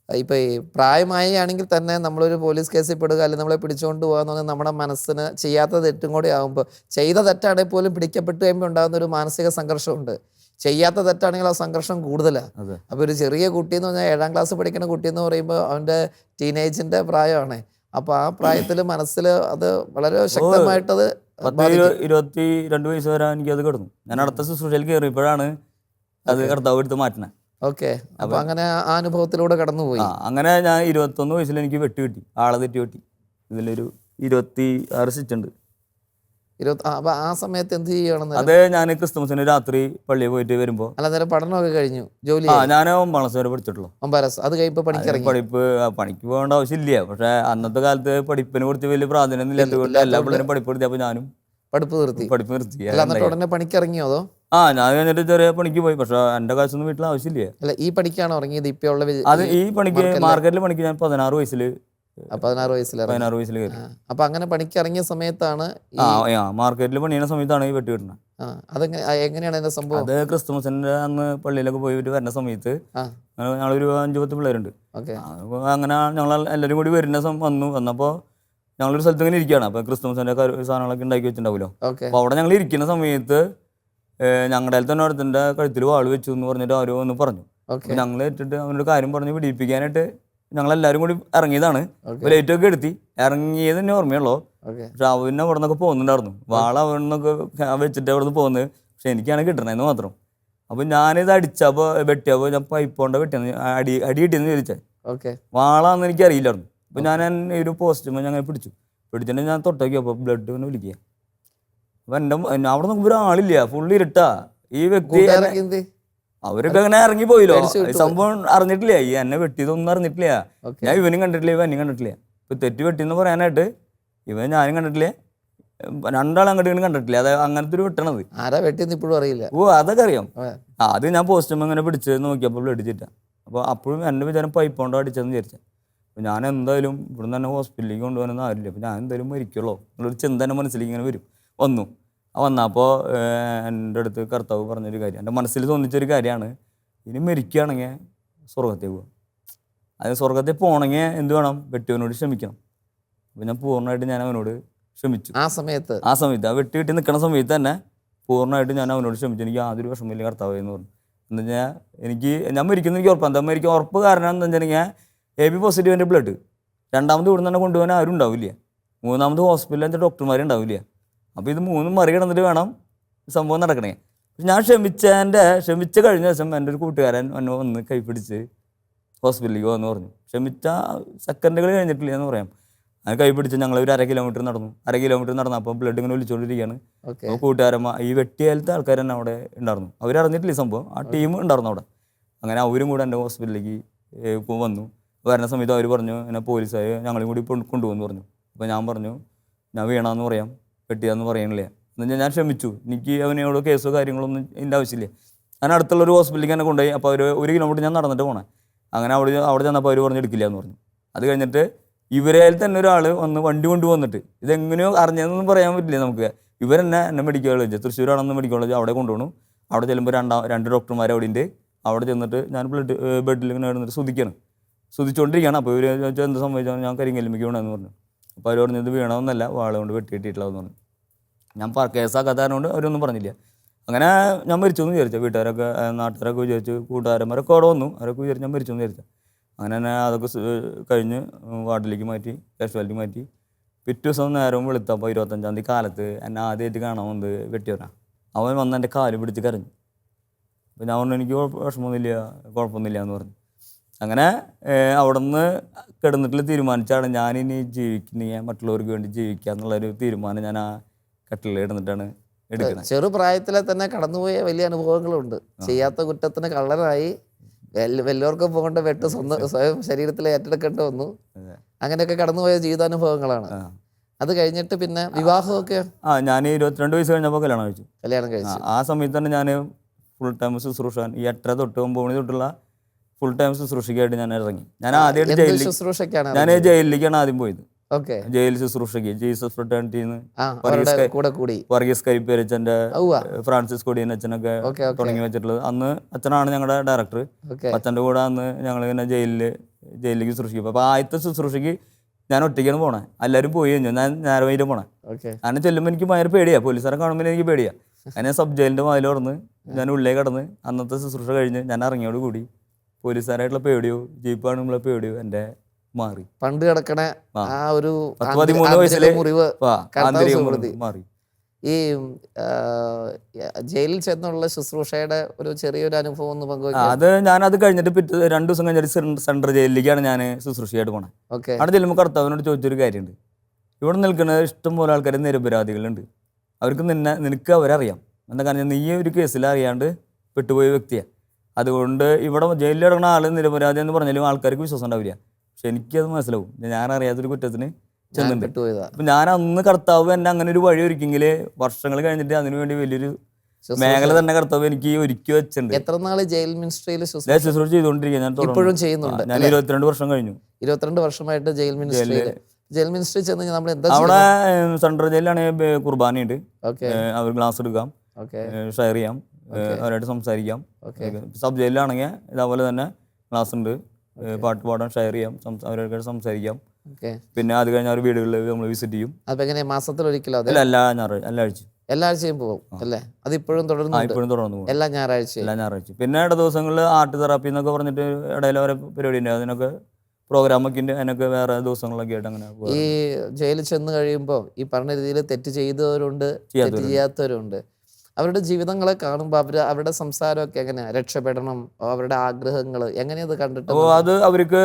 ഇപ്പൊ ഈ പ്രായമാണെങ്കിൽ തന്നെ നമ്മളൊരു പോലീസ് കേസിൽ പെടുക അല്ലെങ്കിൽ നമ്മളെ പിടിച്ചുകൊണ്ട് പോകാന്ന് പറഞ്ഞാൽ നമ്മുടെ മനസ്സിന് ചെയ്യാത്ത തെറ്റും കൂടെ ആകുമ്പോൾ, ചെയ്ത തെറ്റാണെങ്കിൽ പോലും പിടിക്കപ്പെട്ട് കഴിയുമ്പോൾ ഉണ്ടാകുന്ന ഒരു മാനസിക സംഘർഷമുണ്ട്. ചെയ്യാത്ത തെറ്റാണെങ്കിൽ ആ സംഘർഷം കൂടുതലാണ്. അപ്പൊ ഒരു ചെറിയ കുട്ടി എന്ന് പറഞ്ഞാൽ 7ാം ക്ലാസ് പഠിക്കുന്ന കുട്ടി എന്ന് പറയുമ്പോൾ അവന്റെ ടീനേജിന്റെ പ്രായമാണ്. അപ്പൊ ആ പ്രായത്തിൽ മനസ്സിൽ അത് വളരെ ശക്തമായിട്ടത്
22 വയസ്സ് വരെ എനിക്ക് അത് കിടന്നു. ഞാൻ അടുത്ത ശുശ്രൂഷയിൽ കയറിയപ്പോഴാണ് അത് കർത്താവ് എടുത്ത് മാറ്റണേ.
അപ്പൊ അങ്ങനെ ആ അനുഭവത്തിലൂടെ കടന്നുപോയി.
അങ്ങനെ ഞാൻ 21 വയസ്സിൽ എനിക്ക് വെട്ടി കിട്ടി, ആളെ തെറ്റി വെട്ടി. ഇതിലൊരു 26 സ്റ്റിച്ച് ഉണ്ട്.
ആ സമയത്ത് എന്ത് ചെയ്യണം?
അത് ഞാൻ ക്രിസ്തുമസിന് രാത്രി പള്ളിയിൽ പോയിട്ട് വരുമ്പോ.
അല്ല, പഠനമൊക്കെ കഴിഞ്ഞു, ജോലി?
ഞാൻ 9ാം ക്ലാസ് വരെ പഠിച്ചിട്ടുള്ളൂ.
അത് കഴിയുമ്പോ
പണിക്ക് പോകേണ്ട ആവശ്യമില്ല. പക്ഷെ അന്നത്തെ കാലത്ത് പഠിപ്പിനെ കുറിച്ച് വലിയ പ്രാധാന്യം ഇല്ലാത്തതുകൊണ്ട് എല്ലാ പിള്ളേരും പഠിപ്പ് എടുത്തി. അപ്പൊ ഞാനും പഠിപ്പ്
നിർത്തി. പണിക്കിറങ്ങിയോ അതോ?
ഞാൻ കഴിഞ്ഞിട്ട് ചെറിയ പണിക്ക് പോയി. പക്ഷെ എന്റെ കാശൊന്നും വീട്ടിൽ ആവശ്യമില്ല.
ഈ പണിക്കാണ് ഇറങ്ങിയത്?
അത് ഈ പണിക്ക് മാർക്കറ്റിലെ പണിക്ക് ഞാൻ 16 വയസ്സിൽ
16 വയസ്സിൽ
16 വയസ്സിൽ കയറി.
അപ്പൊ അങ്ങനെ പണിക്ക് ഇറങ്ങിയ സമയത്താണ്
മാർക്കറ്റിൽ പണി ചെയ്യുന്ന സമയത്താണ് ഈ വെട്ടി കിട്ടുന്നത്.
എങ്ങനെയാണ് അതിന്റെ സംഭവം?
അത് ക്രിസ്തുമസിന്റെ അന്ന് പള്ളിയിലൊക്കെ പോയി വരുന്ന സമയത്ത് ഞങ്ങളൊരു 5-10 പിള്ളേരുണ്ട്. അങ്ങനെ ഞങ്ങൾ എല്ലാവരും കൂടി വന്നപ്പോൾ ഞങ്ങളൊരു സ്ഥലത്ത് ഇങ്ങനെ ഇരിക്കുകയാണ്. അപ്പോൾ ക്രിസ്തുമസിന്റെ സാധനങ്ങളൊക്കെ ഉണ്ടാക്കി വെച്ചിട്ടുണ്ടാവുമല്ലോ. അപ്പോൾ അവിടെ ഞങ്ങൾ ഇരിക്കുന്ന സമയത്ത് ഞങ്ങളുടെ തന്നെ ഒരുത്തൻ്റെ കഴുത്തിൽ വാൾ വെച്ചു എന്ന് പറഞ്ഞിട്ട് ആരോ ഒന്ന് പറഞ്ഞു. അപ്പോൾ ഞങ്ങൾ ഏറ്റിട്ട് അവനൊരു കാര്യം പറഞ്ഞ് പിടിപ്പിക്കാനായിട്ട് ഞങ്ങളെല്ലാവരും കൂടി ഇറങ്ങിയതാണ്. ലൈറ്റൊക്കെ എടുത്തി ഇറങ്ങിയത് തന്നെ ഓർമ്മയുള്ളൂ. പക്ഷെ അവന് അവിടെ നിന്നൊക്കെ പോകുന്നുണ്ടായിരുന്നു. വാള അവിടെ നിന്നൊക്കെ വെച്ചിട്ട് അവിടെ നിന്ന് പോകുന്നത്. പക്ഷെ എനിക്കാണ് കിട്ടണതെന്ന് മാത്രം. അപ്പോൾ ഞാനിത് അടിച്ചപ്പോൾ വെട്ടിയപ്പോൾ ഞാൻ പൈപ്പ് കൊണ്ട് വെട്ടിയെന്ന് അടി കിട്ടിയെന്ന് ചോദിച്ചാൽ വാളാന്ന് എനിക്ക് അറിയില്ലായിരുന്നു. അപ്പോൾ ഞാൻ ഒരു പോസ്റ്റ് ഞങ്ങൾ പിടിച്ചിട്ട് ഞാൻ തൊട്ടേക്ക് അപ്പോൾ ബ്ലഡ് ഒന്ന് വിളിക്കുക. അപ്പം അവിടെ നോക്കുമ്പോൾ ഒരാളില്ല, ഫുള്ള് ഇരുട്ടാ. ഈ വ്യക്തി അവരൊക്കെ അങ്ങനെ ഇറങ്ങി പോയില്ലോ. സംഭവം അറിഞ്ഞിട്ടില്ല, ഈ എന്നെ വെട്ടിയതൊന്നും അറിഞ്ഞിട്ടില്ല. ഞാൻ ഇവനും കണ്ടിട്ടില്ല, ഇവനും കണ്ടിട്ടില്ല. ഇപ്പൊ തെറ്റ് വെട്ടിന്ന് പറയാനായിട്ട് ഇവൻ ഞാനും കണ്ടിട്ടില്ല, രണ്ടാളും അങ്ങോട്ട് കണ്ടിട്ടില്ല. അത് അങ്ങനത്തെ ഒരു വെട്ടണത്
ആരാ വെട്ടിയെന്ന് ഇപ്പോഴും അറിയില്ല.
അതൊക്കെ അറിയാം. അത് ഞാൻ പോസ്റ്റും അങ്ങനെ പിടിച്ച് നോക്കിയപ്പോൾ ബ്ലഡ് ചിറ്റ. അപ്പോൾ അപ്പോഴും എൻ്റെ വിചാരം പൈപ്പ് കൊണ്ടോ അടിച്ചെന്ന് വിചാരിച്ച. അപ്പോൾ ഞാൻ എന്തായാലും ഇവിടുന്ന് തന്നെ ഹോസ്പിറ്റലിലേക്ക് കൊണ്ടുപോകാനൊന്നും ആരില്ല. അപ്പോൾ ഞാൻ എന്തായാലും മരിക്കുള്ളൂ എന്നുള്ളൊരു ചിന്ത എൻ്റെ മനസ്സിലേക്ക് ഇങ്ങനെ വന്നപ്പോൾ എൻ്റെ അടുത്ത് കർത്താവ് പറഞ്ഞൊരു കാര്യം, എൻ്റെ മനസ്സിൽ തോന്നിച്ചൊരു കാര്യമാണ്, ഇനി മരിക്കുകയാണെങ്കിൽ സ്വർഗത്തിൽ പോകാം. അത് സ്വർഗത്തിൽ പോകണമെങ്കിൽ എന്ത് വേണം? വെട്ടിയവനോട് ക്ഷമിക്കണം. അപ്പോൾ ഞാൻ പൂർണ്ണമായിട്ട് ഞാൻ അവനോട് ക്ഷമിച്ചു. ആ സമയത്ത് ആ വെട്ടി കിട്ടി നിൽക്കുന്ന സമയത്ത് തന്നെ പൂർണ്ണമായിട്ട് ഞാൻ അവനോട് ക്ഷമിച്ചു. എനിക്ക് യാതൊരു വിഷമമില്ല കർത്താവ് എന്ന് പറഞ്ഞു. എന്ന് വെച്ചാൽ ഞാൻ മരിക്കുന്ന എനിക്ക് ഉറപ്പാണ്. എന്താ മരിക്കാൻ ഉറപ്പ് കാരണം എന്താ വെച്ചിട്ടുണ്ടെങ്കിൽ AB പോസിറ്റീവിൻ്റെ ബ്ലഡ് രണ്ടാമത് ഇവിടെ തന്നെ കൊണ്ടുപോകാൻ ആരും ഉണ്ടാവില്ല. മൂന്നാമത് ഹോസ്പിറ്റലിൽ എൻ്റെ ഡോക്ടർമാരുണ്ടാവില്ല. അപ്പോൾ ഇത് മൂന്നും മറികടന്നിട്ട് വേണം സംഭവം നടക്കണേ. ഞാൻ ക്ഷമിച്ച് കഴിഞ്ഞ ദിവസം എൻ്റെ ഒരു കൂട്ടുകാരൻ എന്നെ വന്ന് കൈപ്പിടിച്ച് ഹോസ്പിറ്റലിലേക്ക് വന്ന് പറഞ്ഞു. ക്ഷമിച്ച സെക്കൻഡുകൾ കഴിഞ്ഞിട്ടില്ല എന്ന് പറയാം. അങ്ങനെ കൈപ്പിടിച്ച് ഞങ്ങൾ ഒരു 1/2 കിലോമീറ്റർ നടന്നു. 1/2 കിലോമീറ്റർ നടന്നപ്പോൾ ബ്ലഡ് ഇങ്ങനെ ഒലിച്ചുകൊണ്ടിരിക്കുകയാണ്. അപ്പോൾ കൂട്ടുകാരന്മാർ ഈ വെട്ടിയാലത്തെ ആൾക്കാർ തന്നെ അവിടെ ഉണ്ടായിരുന്നു. അവരറിഞ്ഞിട്ടില്ല സംഭവം, ആ ടീം ഉണ്ടായിരുന്നു അവിടെ. അങ്ങനെ അവരും കൂടെ എൻ്റെ ഹോസ്പിറ്റലിലേക്ക് വന്നു. വരുന്ന സമയത്ത് അവർ പറഞ്ഞു എന്നെ പോലീസുകാർ ഞങ്ങളും കൂടി കൊണ്ടുപോകുമെന്ന് പറഞ്ഞു. അപ്പോൾ ഞാൻ പറഞ്ഞു ഞാൻ വീണാന്ന് പറയാം, വെട്ടിയാന്ന് പറയണില്ല. എന്നുവെച്ചാൽ ഞാൻ ക്ഷമിച്ചു. എനിക്ക് അവനോട് കേസോ കാര്യങ്ങളൊന്നും ഇതിൻ്റെ ആവശ്യമില്ല. ഞാൻ അടുത്തുള്ളൊരു ഹോസ്പിറ്റലിലേക്ക് തന്നെ കൊണ്ടുപോയി. അപ്പോൾ അവർ 1 കിലോമീറ്റർ ഞാൻ നടന്നിട്ട് പോകണേ. അങ്ങനെ അവിടെ ചെന്നപ്പോൾ അവർ പറഞ്ഞ് എടുക്കില്ല എന്ന് പറഞ്ഞു. അത് കഴിഞ്ഞിട്ട് ഇവരേൽ തന്നെ ഒരാൾ വന്ന് വണ്ടി കൊണ്ടുവന്നിട്ട് ഇതെങ്ങനെയോ അറിഞ്ഞതെന്നൊന്നും പറയാൻ പറ്റില്ല നമുക്ക്. എന്നെ മെഡിക്കൽ കോളേജ് തൃശ്ശൂരാണെന്ന് മെഡിക്കൽ കോളേജ് അവിടെ കൊണ്ടുപോകണം. അവിടെ ചെല്ലുമ്പോൾ 2 ഡോക്ടർമാർ അവിടെ ഉണ്ട്. അവിടെ ചെന്നിട്ട് ഞാൻ ബെഡിൽ ഇങ്ങനെ ഇരുന്നിട്ട് സുതിച്ചുകൊണ്ടിരിക്കുകയാണ്. അപ്പോൾ ഇവർ ചോദിച്ചാൽ എന്ത് സംഭവിച്ചാൽ ഞാൻ കരിങ്കല്ലുമ്മയ്ക്ക് വീണമെന്ന് പറഞ്ഞു. അപ്പോൾ അവർ പറഞ്ഞത് വീണമെന്നല്ല, വാള കൊണ്ട് വെട്ടിയിട്ടിട്ടുള്ളതെന്ന് പറഞ്ഞു. ഞാൻ കേസാക്കാത്തതുകൊണ്ട് അവരൊന്നും പറഞ്ഞില്ല. അങ്ങനെ ഞാൻ മരിച്ചെന്ന് വിചാരിച്ചു. വീട്ടുകാരൊക്കെ നാട്ടുകാരൊക്കെ വിചാരിച്ചു, കൂട്ടുകാരന്മാരൊക്കെ അവിടെ വന്നു. അവരൊക്കെ വിചാരിച്ചു ഞാൻ മരിച്ചെന്ന് വിചാരിച്ചു. അങ്ങനെ തന്നെ അതൊക്കെ കഴിഞ്ഞ് വാർഡിലേക്ക് മാറ്റി, കാഷ്വാലിറ്റി മാറ്റി. പിറ്റേ ദിവസം നേരവും വെളുത്തപ്പോൾ 25-ാം തീയതി കാലത്ത് എന്നെ ആദ്യമായിട്ട് കാണാൻ വന്നത് വെട്ടിയവനാ. അവൻ വന്ന് എൻ്റെ കാല് പിടിച്ച് കരഞ്ഞു. അപ്പോൾ ഞാൻ പറഞ്ഞു എനിക്ക് കുഴപ്പമൊന്നുമില്ല എന്ന് പറഞ്ഞു. അങ്ങനെ അവിടെ നിന്ന് കിടന്നിട്ടുള്ള തീരുമാനിച്ചാണ് ഞാനിനി ജീവിക്കുന്ന മറ്റുള്ളവർക്ക് വേണ്ടി ജീവിക്കുക എന്നുള്ളൊരു തീരുമാനം ഞാൻ ആ കട്ടിലിൽ കിടന്നിട്ടാണ് എടുക്കുന്നത്.
ചെറുപ്രായത്തിലെ തന്നെ കടന്നുപോയ വലിയ അനുഭവങ്ങളുണ്ട്. ചെയ്യാത്ത കുറ്റത്തിന് കള്ളനായി വല്ലവർക്കും പോകേണ്ട വെട്ട് സ്വയം ശരീരത്തിൽ ഏറ്റെടുക്കേണ്ടി വന്നു. അങ്ങനെയൊക്കെ കടന്നുപോയ ജീവിതാനുഭവങ്ങളാണ്. അത് കഴിഞ്ഞിട്ട് പിന്നെ വിവാഹമൊക്കെ
ഞാൻ 22 വയസ്സ് കഴിഞ്ഞപ്പോൾ കല്യാണം കഴിച്ചു. ആ സമയത്ത് തന്നെ ഞാൻ ഫുൾ ടൈം ശുശ്രൂഷ, ഈ 8:30 തൊട്ട് 9 മണി തൊട്ടുള്ള ഫുൾ ടൈം ശുശ്രൂഷയ്ക്കായിട്ട് ഞാൻ ഇറങ്ങി. ഞാൻ ആദ്യമായിട്ട് ഞാൻ ജയിലിലേക്കാണ് ആദ്യം പോയത്. ജയിൽ ശുശ്രൂഷയ്ക്ക് ജീസസ് ഫ്രട്ടേണിറ്റിന്ന് വർഗീസ് കരിപ്പേരച്ചൻ്റെ, ഫ്രാൻസിസ് കൊടിയൻ അച്ഛനൊക്കെ തുടങ്ങി വെച്ചിട്ടുള്ളത്. അന്ന് അച്ഛനാണ് ഞങ്ങളുടെ ഡയറക്ടർ. അച്ഛൻ്റെ കൂടെ അന്ന് ഞങ്ങളിങ്ങനെ ജയിലിലേക്ക് ശുശ്രൂഷിക്കും. അപ്പോൾ ആദ്യത്തെ ശുശ്രൂഷയ്ക്ക് ഞാൻ ഒറ്റയ്ക്കാണ് പോണേ. എല്ലാവരും പോയി കഴിഞ്ഞു, ഞാൻ നേരമായിട്ട് പോണേ. അങ്ങനെ ചെല്ലുമ്പോൾ എനിക്ക് ഭയങ്കര പേടിയാണ്, പോലീസുകാരെ കാണുമ്പോൾ എനിക്ക് പേടിയാണ്. അങ്ങനെ സബ് ജയിലിൻ്റെ വാതിൽ തുറന്ന് ഞാൻ ഉള്ളിലേക്ക് കടന്ന് അന്നത്തെ ശുശ്രൂഷ കഴിഞ്ഞ് ഞാൻ ഇറങ്ങിയോട് കൂടി പോലീസുകാരായിട്ടുള്ള പേടിയോ ജീപ്പാണ് നമ്മളെ പേടിയോ എൻ്റെ മാറി.
പണ്ട് കിടക്കണ ആ ഒരു
13 വയസ്സിലെ മാറി.
ഈ ജയിലിൽ ചെന്നുള്ള ശുശ്രൂഷയുടെ ഒരു ചെറിയൊരു അനുഭവം ഒന്ന് പങ്കുവെക്കാം.
അത് ഞാനത് കഴിഞ്ഞിട്ട് 2 ദിവസം കഴിഞ്ഞിട്ട് സെൻട്രൽ ജയിലിലേക്കാണ് ഞാൻ ശുശ്രൂഷയായിട്ട് പോണേ. അവിടെ ചെല്ലുമ്പോൾ കർത്താവിനോട് ചോദിച്ചൊരു കാര്യമുണ്ട്. ഇവിടെ നിൽക്കുന്ന ഇഷ്ടംപോലെ ആൾക്കാർ നിരപരാധികളുണ്ട്. അവർക്ക് നിനക്ക് അവരറിയാം. എന്താ കാരണം നീ ഒരു കേസിൽ അറിയാണ്ട് പെട്ടുപോയ വ്യക്തിയാണ്. അതുകൊണ്ട് ഇവിടെ ജയിലിൽ കിടക്കുന്ന ആൾ നിരപരാധി എന്ന് പറഞ്ഞാലും ആൾക്കാർക്ക് വിശ്വാസം ഉണ്ടാവില്ല. പക്ഷെ എനിക്കത് മനസ്സിലാവും, ഞാൻ അറിയാത്തൊരു കുറ്റത്തിന് ചെന്നുണ്ട്. അപ്പം ഞാൻ അന്ന് കർത്താവ് എന്നെ അങ്ങനെ ഒരു വഴി ഒരുക്കിയെങ്കിൽ വർഷങ്ങൾ കഴിഞ്ഞിട്ട് അതിനുവേണ്ടി വലിയൊരു മേഖല തന്നെ കർത്തവ്യം എനിക്ക് ഒരുക്കി വെച്ചിട്ടുണ്ട്.
എത്ര നാള് ജയിൽ മിനിസ്ട്രിയിൽ
ഞാൻ ശുശ്രൂഷ ചെയ്തുകൊണ്ടിരിക്കുക. ഞാൻ
ഇപ്പോഴും ചെയ്യുന്നുണ്ട്?
ഞാൻ 22 വർഷം കഴിഞ്ഞു.
22 വർഷമായിട്ട് ജയിൽ മിനിസ്ട്രി ചെന്ന് നമ്മൾ എന്താ
അവിടെ സെൻട്രൽ ജയിലാണ്. കുർബാനയുണ്ട്.
ഓക്കെ.
അവർ ക്ലാസ് എടുക്കാം, ഷെയർ ചെയ്യാം, അവരായിട്ട് സംസാരിക്കാം. സബ് ജയിലിലാണെങ്കിൽ ഇതേപോലെ തന്നെ ക്ലാസ് ഉണ്ട്, പാട്ട് പാടാൻ, ഷെയർ ചെയ്യാം, അവരായിട്ട് സംസാരിക്കാം. പിന്നെ അത് കഴിഞ്ഞ അവർ വീടുകളിൽ നമ്മൾ വിസിറ്റ് ചെയ്യും.
അപ്പൊ എങ്ങനെയാ, മാസത്തിൽ ഒരിക്കലോ?
എല്ലാ ആഴ്ച
എല്ലാ ആഴ്ചയും പോകും അല്ലേ? അതിപ്പോഴും തുടർന്നു
പോകും.
എല്ലാ ഞായറാഴ്ച.
പിന്നെ ഇട ദിവസങ്ങളിൽ ആർട്ട് തെറാപ്പി എന്നൊക്കെ പറഞ്ഞിട്ട് ഇടയിൽ ഓരോ പരിപാടി ഉണ്ട്. അതിനൊക്കെ പ്രോഗ്രാമൊക്കെ ഉണ്ട്. അതിനൊക്കെ വേറെ ദിവസങ്ങളൊക്കെ ആയിട്ട് അങ്ങനെ.
ഈ ജയിലിൽ ചെന്ന് കഴിയുമ്പോൾ ഈ പറഞ്ഞ രീതിയിൽ തെറ്റ് ചെയ്തവരുണ്ട്, തെറ്റ് ചെയ്യാത്തവരുണ്ട്. അവരുടെ ജീവിതങ്ങളെ കാണുമ്പോൾ അവരുടെ സംസാരമൊക്കെ എങ്ങനെയാ? രക്ഷപ്പെടണം, അവരുടെ ആഗ്രഹങ്ങൾ എങ്ങനെയത് കണ്ടിട്ട്?
അത് അവർക്ക്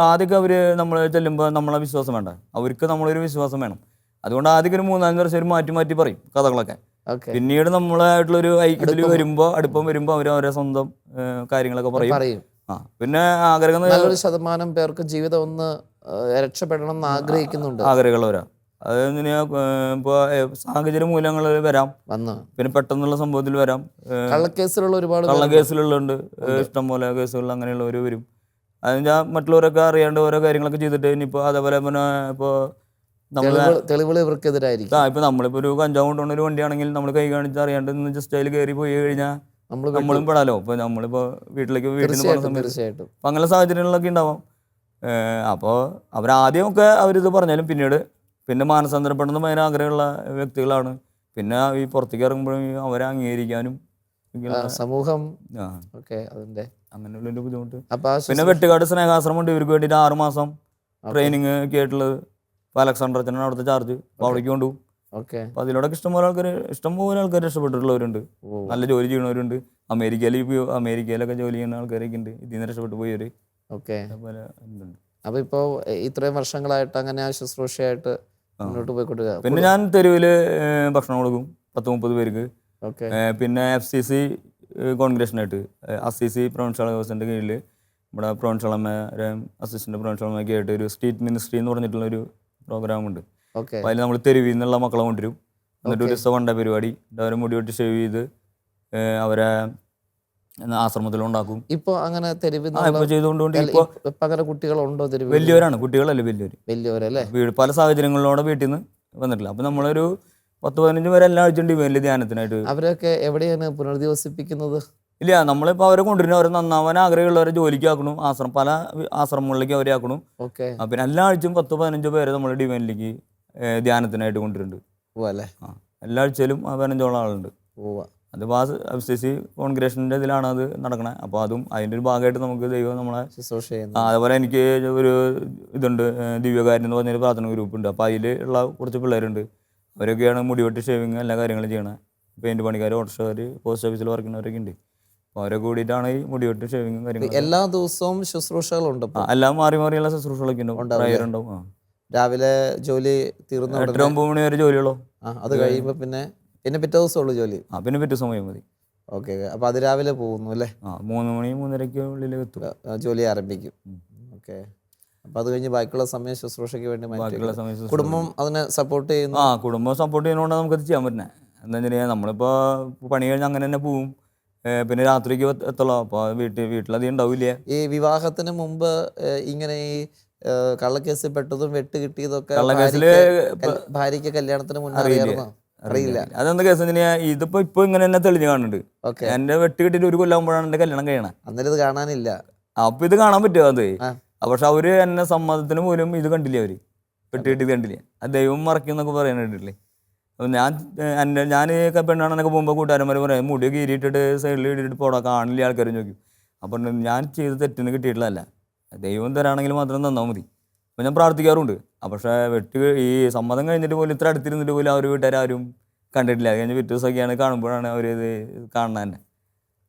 ആദ്യമൊക്കെ നമ്മൾ ചെല്ലുമ്പോൾ നമ്മളെ വിശ്വാസം വേണ്ട, അവർക്ക് നമ്മളൊരു വിശ്വാസം വേണം. അതുകൊണ്ട് ആദ്യം ഒരു 3-4 വർഷം മാറ്റി പറയും കഥകളൊക്കെ. പിന്നീട് നമ്മളായിട്ടുള്ളൊരു ഐക്യത്തിൽ വരുമ്പോൾ, അടുപ്പം വരുമ്പോൾ അവരെ സ്വന്തം കാര്യങ്ങളൊക്കെ പറയും. പിന്നെ ആഗ്രഹം,
നല്ലൊരു ശതമാനം പേർക്ക് ജീവിതം ഒന്ന് രക്ഷപ്പെടണം എന്ന്
ആഗ്രഹമുള്ളവരാ. അതെങ്ങനെയാ, ഇപ്പോൾ സാഹചര്യ മൂലങ്ങൾ വരാം, പിന്നെ പെട്ടെന്നുള്ള സംഭവത്തിൽ വരാം. കള്ളക്കേസിലുള്ളുണ്ട്, ഇഷ്ടംപോലെ കേസുകൾ അങ്ങനെയുള്ളവർ വരും. അതിന് മറ്റുള്ളവരൊക്കെ അറിയാണ്ട് ഓരോ കാര്യങ്ങളൊക്കെ ചെയ്തിട്ട് ഇനിയിപ്പോൾ അതേപോലെ പിന്നെ ഇപ്പോൾ
തെളിവുകൾ ഇവർക്കെതിരായിരിക്കും.
ഇപ്പൊ നമ്മളിപ്പോ ഒരു കഞ്ചാവ് കൊണ്ടുപോകുന്ന ഒരു വണ്ടിയാണെങ്കിൽ നമ്മൾ കൈ കാണിച്ച് അറിയാണ്ട് ജസ്റ്റ് അതിൽ കയറി പോയി കഴിഞ്ഞാൽ നമ്മളും പെടാലോ. ഇപ്പൊ നമ്മളിപ്പോ വീട്ടിൽ നിന്ന് പോകുന്ന സമയത്ത് അപ്പൊ അങ്ങനെ സാഹചര്യങ്ങളൊക്കെ ഉണ്ടാവാം. അപ്പോൾ അവരാദ്യമൊക്കെ അവരിത് പറഞ്ഞാലും പിന്നെ മാനസാന്തരപ്പെടുന്ന ഭയങ്കര ആഗ്രഹമുള്ള വ്യക്തികളാണ്. പിന്നെ ഈ പുറത്തേക്ക് ഇറങ്ങുമ്പോഴും അവരെ അംഗീകരിക്കാനും
സമൂഹം
അങ്ങനെയുള്ളൊരു ബുദ്ധിമുട്ട്. പിന്നെ വെട്ടുകാട് സ്നേഹാശ്രമം ഉണ്ട് ഇവർക്ക് വേണ്ടിയിട്ട് 6 മാസം ട്രെയിനിങ് ഒക്കെ ആയിട്ടുള്ളത്. ഇപ്പോൾ അലക്സാണ്ടർ അച്ഛനാണ് അവിടുത്തെ ചാർജ്. അപ്പോൾ അവിടേക്ക് കൊണ്ടുപോകും. അപ്പോൾ അതിലൂടെ ഇഷ്ടംപോലെ ആൾക്കാർ രക്ഷപ്പെട്ടിട്ടുള്ളവരുണ്ട്, നല്ല ജോലി ചെയ്യുന്നവരുണ്ട്. അമേരിക്കയിലൊക്കെ ജോലി ചെയ്യുന്ന ആൾക്കാരൊക്കെ ഉണ്ട്, ഇതിൽ നിന്ന് രക്ഷപ്പെട്ടു പോയവർ.
അപ്പോൾ ഇപ്പോൾ ഇത്രയും വർഷങ്ങളായിട്ട് അങ്ങനെ ശുശ്രൂഷയായിട്ട് മുന്നോട്ട് പോയിക്കൊണ്ടിരിക്കുക.
പിന്നെ ഞാൻ തെരുവിൽ ഭക്ഷണം കൊടുക്കും 10-30 പേർക്ക്. പിന്നെ FCC കോൺഗ്രഷനായിട്ട് അസിസി പ്രൊവിൻഷ്യൽ ഹൗസിൻ്റെ കീഴിൽ നമ്മുടെ പ്രൊവിൻഷ്യലമ്മ അസിസ്റ്റന്റ് പ്രൊവിൻഷ്യലമ്മയൊക്കെ ആയിട്ട് ഒരു സ്ട്രീറ്റ് മിനിസ്ട്രി എന്ന് പറഞ്ഞിട്ടുള്ളൊരു പ്രോഗ്രാമുണ്ട്. അപ്പോൾ അതിൽ നമ്മൾ തെരുവിൽ നിന്നുള്ള മക്കളെ കൊണ്ടുവരും. എന്നിട്ട് ഒരു ദിവസം പരിപാടി അവരെ മുടി വെട്ടി ഷേവ് ചെയ്ത് അവരെ ആശ്രമത്തിലുണ്ടാക്കും.
ഇപ്പോൾ അങ്ങനെ തെരുവിൽ
ചെയ്തുകൊണ്ട്
അങ്ങനെ കുട്ടികളുണ്ടോ?
വലിയവരാണ്, കുട്ടികളല്ലേ
വലിയവരല്ലേ?
പല സാഹചര്യങ്ങളിലൂടെ വീട്ടിൽ നിന്ന് വന്നിട്ടില്ല. അപ്പം നമ്മളൊരു 10-15 പേരെ എല്ലാ ആഴ്ചയും ഡിവൈനിൽ ധ്യാനത്തിനായിട്ട്.
അവരൊക്കെ എവിടെയാണ് പുനരധിവസിപ്പിക്കുന്നത്?
ഇല്ല, നമ്മളിപ്പോൾ അവരെ കൊണ്ടുവരുന്ന അവരെ നന്നാവാൻ ആഗ്രഹമുള്ളവരെ ജോലിക്ക് ആക്കണം, പല ആശ്രമങ്ങളിലേക്ക് അവരെ ആക്കണം. പിന്നെ എല്ലാ ആഴ്ചയും 10-15 പേരെ നമ്മൾ ഡിവൈനിലേക്ക് ധ്യാനത്തിനായിട്ട് കൊണ്ടുവരുന്നുണ്ട്. എല്ലാ ആഴ്ചയിലും 15ഓളം ആളുണ്ട്. അത് FCC കോൺഗ്രഷൻ്റെ ഇതിലാണ് അത് നടക്കണത്. അപ്പോൾ അതിൻ്റെ ഒരു ഭാഗമായിട്ട് നമുക്ക് ദൈവം നമ്മളെ
ശുശ്രൂഷ ചെയ്യുന്നു.
അതേപോലെ എനിക്ക് ഒരു ഇതുണ്ട്, ദിവ്യകാരൻ എന്ന് പറഞ്ഞൊരു പ്രാർത്ഥന ഗ്രൂപ്പുണ്ട്. അപ്പോൾ അതിൽ ഉള്ള കുറച്ച് പിള്ളേരുണ്ട്. അവരൊക്കെയാണ് മുടിവെട്ട് ഷേവിങ് എല്ലാ കാര്യങ്ങളും ചെയ്യണത്. പെയിൻറ്റ് പണിക്കാർ, ഓട്ടോറിക്ഷക്കാർ, പോസ്റ്റ് ഓഫീസിൽ വർക്ക് ചെയ്യുന്നവരൊക്കെ ഉണ്ട്. അപ്പോൾ അവരെ കൂടിയിട്ടാണ് ഈ മുടിവെട്ട് ഷേവിങ്ങും കാര്യങ്ങളും.
എല്ലാ ദിവസവും ശുശ്രൂഷകളുണ്ട്?
എല്ലാം മാറിയുള്ള ശുശ്രൂഷകളൊക്കെ ഉണ്ടാവും.
രാവിലെ ജോലി തീർന്നു
8-9 മണി വരെ ജോലിയുള്ളൂ.
അത് കഴിയുമ്പോൾ പിന്നെ പിറ്റേ ദിവസമുള്ളൂ ജോലി?
പിന്നെ പിറ്റേ സമയം മതി.
ഓക്കെ. അപ്പോൾ അത് രാവിലെ പോകുന്നു അല്ലേ?
3 മണി 3:30 ഉള്ളിൽ എത്തും,
ജോലി ആരംഭിക്കും. ഓക്കെ. അപ്പോൾ അത് കഴിഞ്ഞ് ബാക്കിയുള്ള സമയം ശുശ്രൂഷയ്ക്ക് വേണ്ടി മാറ്റി. കുടുംബം അതിനെ സപ്പോർട്ട് ചെയ്യുന്നു?
കുടുംബം സപ്പോർട്ട് ചെയ്യുന്നതുകൊണ്ട് നമുക്കത് ചെയ്യാൻ പറ്റുന്നത്. എന്താ വെച്ചാൽ നമ്മളിപ്പോൾ പണി കഴിഞ്ഞ് അങ്ങനെ തന്നെ പോവും, പിന്നെ രാത്രിക്ക് എത്തുള്ളൂ. അപ്പോൾ വീട്ടിലധികം ഉണ്ടാവില്ല.
ഈ വിവാഹത്തിന് മുമ്പ് ഇങ്ങനെ ഈ കള്ളക്കേസിൽ പെട്ടതും വെട്ട് കിട്ടിയതൊക്കെ ഭാര്യയ്ക്ക് കല്യാണത്തിന് മുന്നേ അറിയില്ല?
അതെന്താ കേസ് ഇപ്പൊ ഇങ്ങനെ തന്നെ തെളിഞ്ഞു കാണുന്നുണ്ട്. എന്റെ വെട്ട് കിട്ടിയിട്ട് 1 കൊല്ലാകുമ്പോഴാണ് എന്റെ കല്യാണം കഴിയണം.
അന്നേരം ഇത് കാണാനില്ല.
അപ്പൊ ഇത് കാണാൻ പറ്റുമോ? അത് പക്ഷെ അവര് എന്നെ സമ്മതത്തിന് പോലും ഇത് കണ്ടില്ല, അവര് വെട്ട് കിട്ടിയത് കണ്ടില്ല. അത് ദൈവം മറക്കുന്നൊക്കെ പറയാനായിട്ടില്ലേ. അപ്പൊ ഞാൻ പെണ്ണാണെന്നൊക്കെ പോകുമ്പോൾ കൂട്ടുകാരന്മാർ പറയാം, മുടി കീറിയിട്ടിട്ട് സൈഡിൽ ഇട്ടിട്ട് പോടാ, കാണില്ല ആൾക്കാർ ചോദിക്കും. അപ്പം ഞാൻ ചെയ്ത് തെറ്റിന് കിട്ടിയിട്ടില്ല, ദൈവം തരാണെങ്കിൽ മാത്രം തന്നാൽ മതി. അപ്പം ഞാൻ പ്രാർത്ഥിക്കാറുണ്ട്. പക്ഷേ ഈ സമ്മതം കഴിഞ്ഞിട്ട് പോലും ഇത്ര അടുത്തിരുന്നിട്ട് പോലും അവർ വീട്ടുകാരും കണ്ടിട്ടില്ല. അത് കഴിഞ്ഞ് പിറ്റേ ദിവസമൊക്കെയാണ് കാണുമ്പോഴാണ് അവരിത് കാണുന്നത് തന്നെ.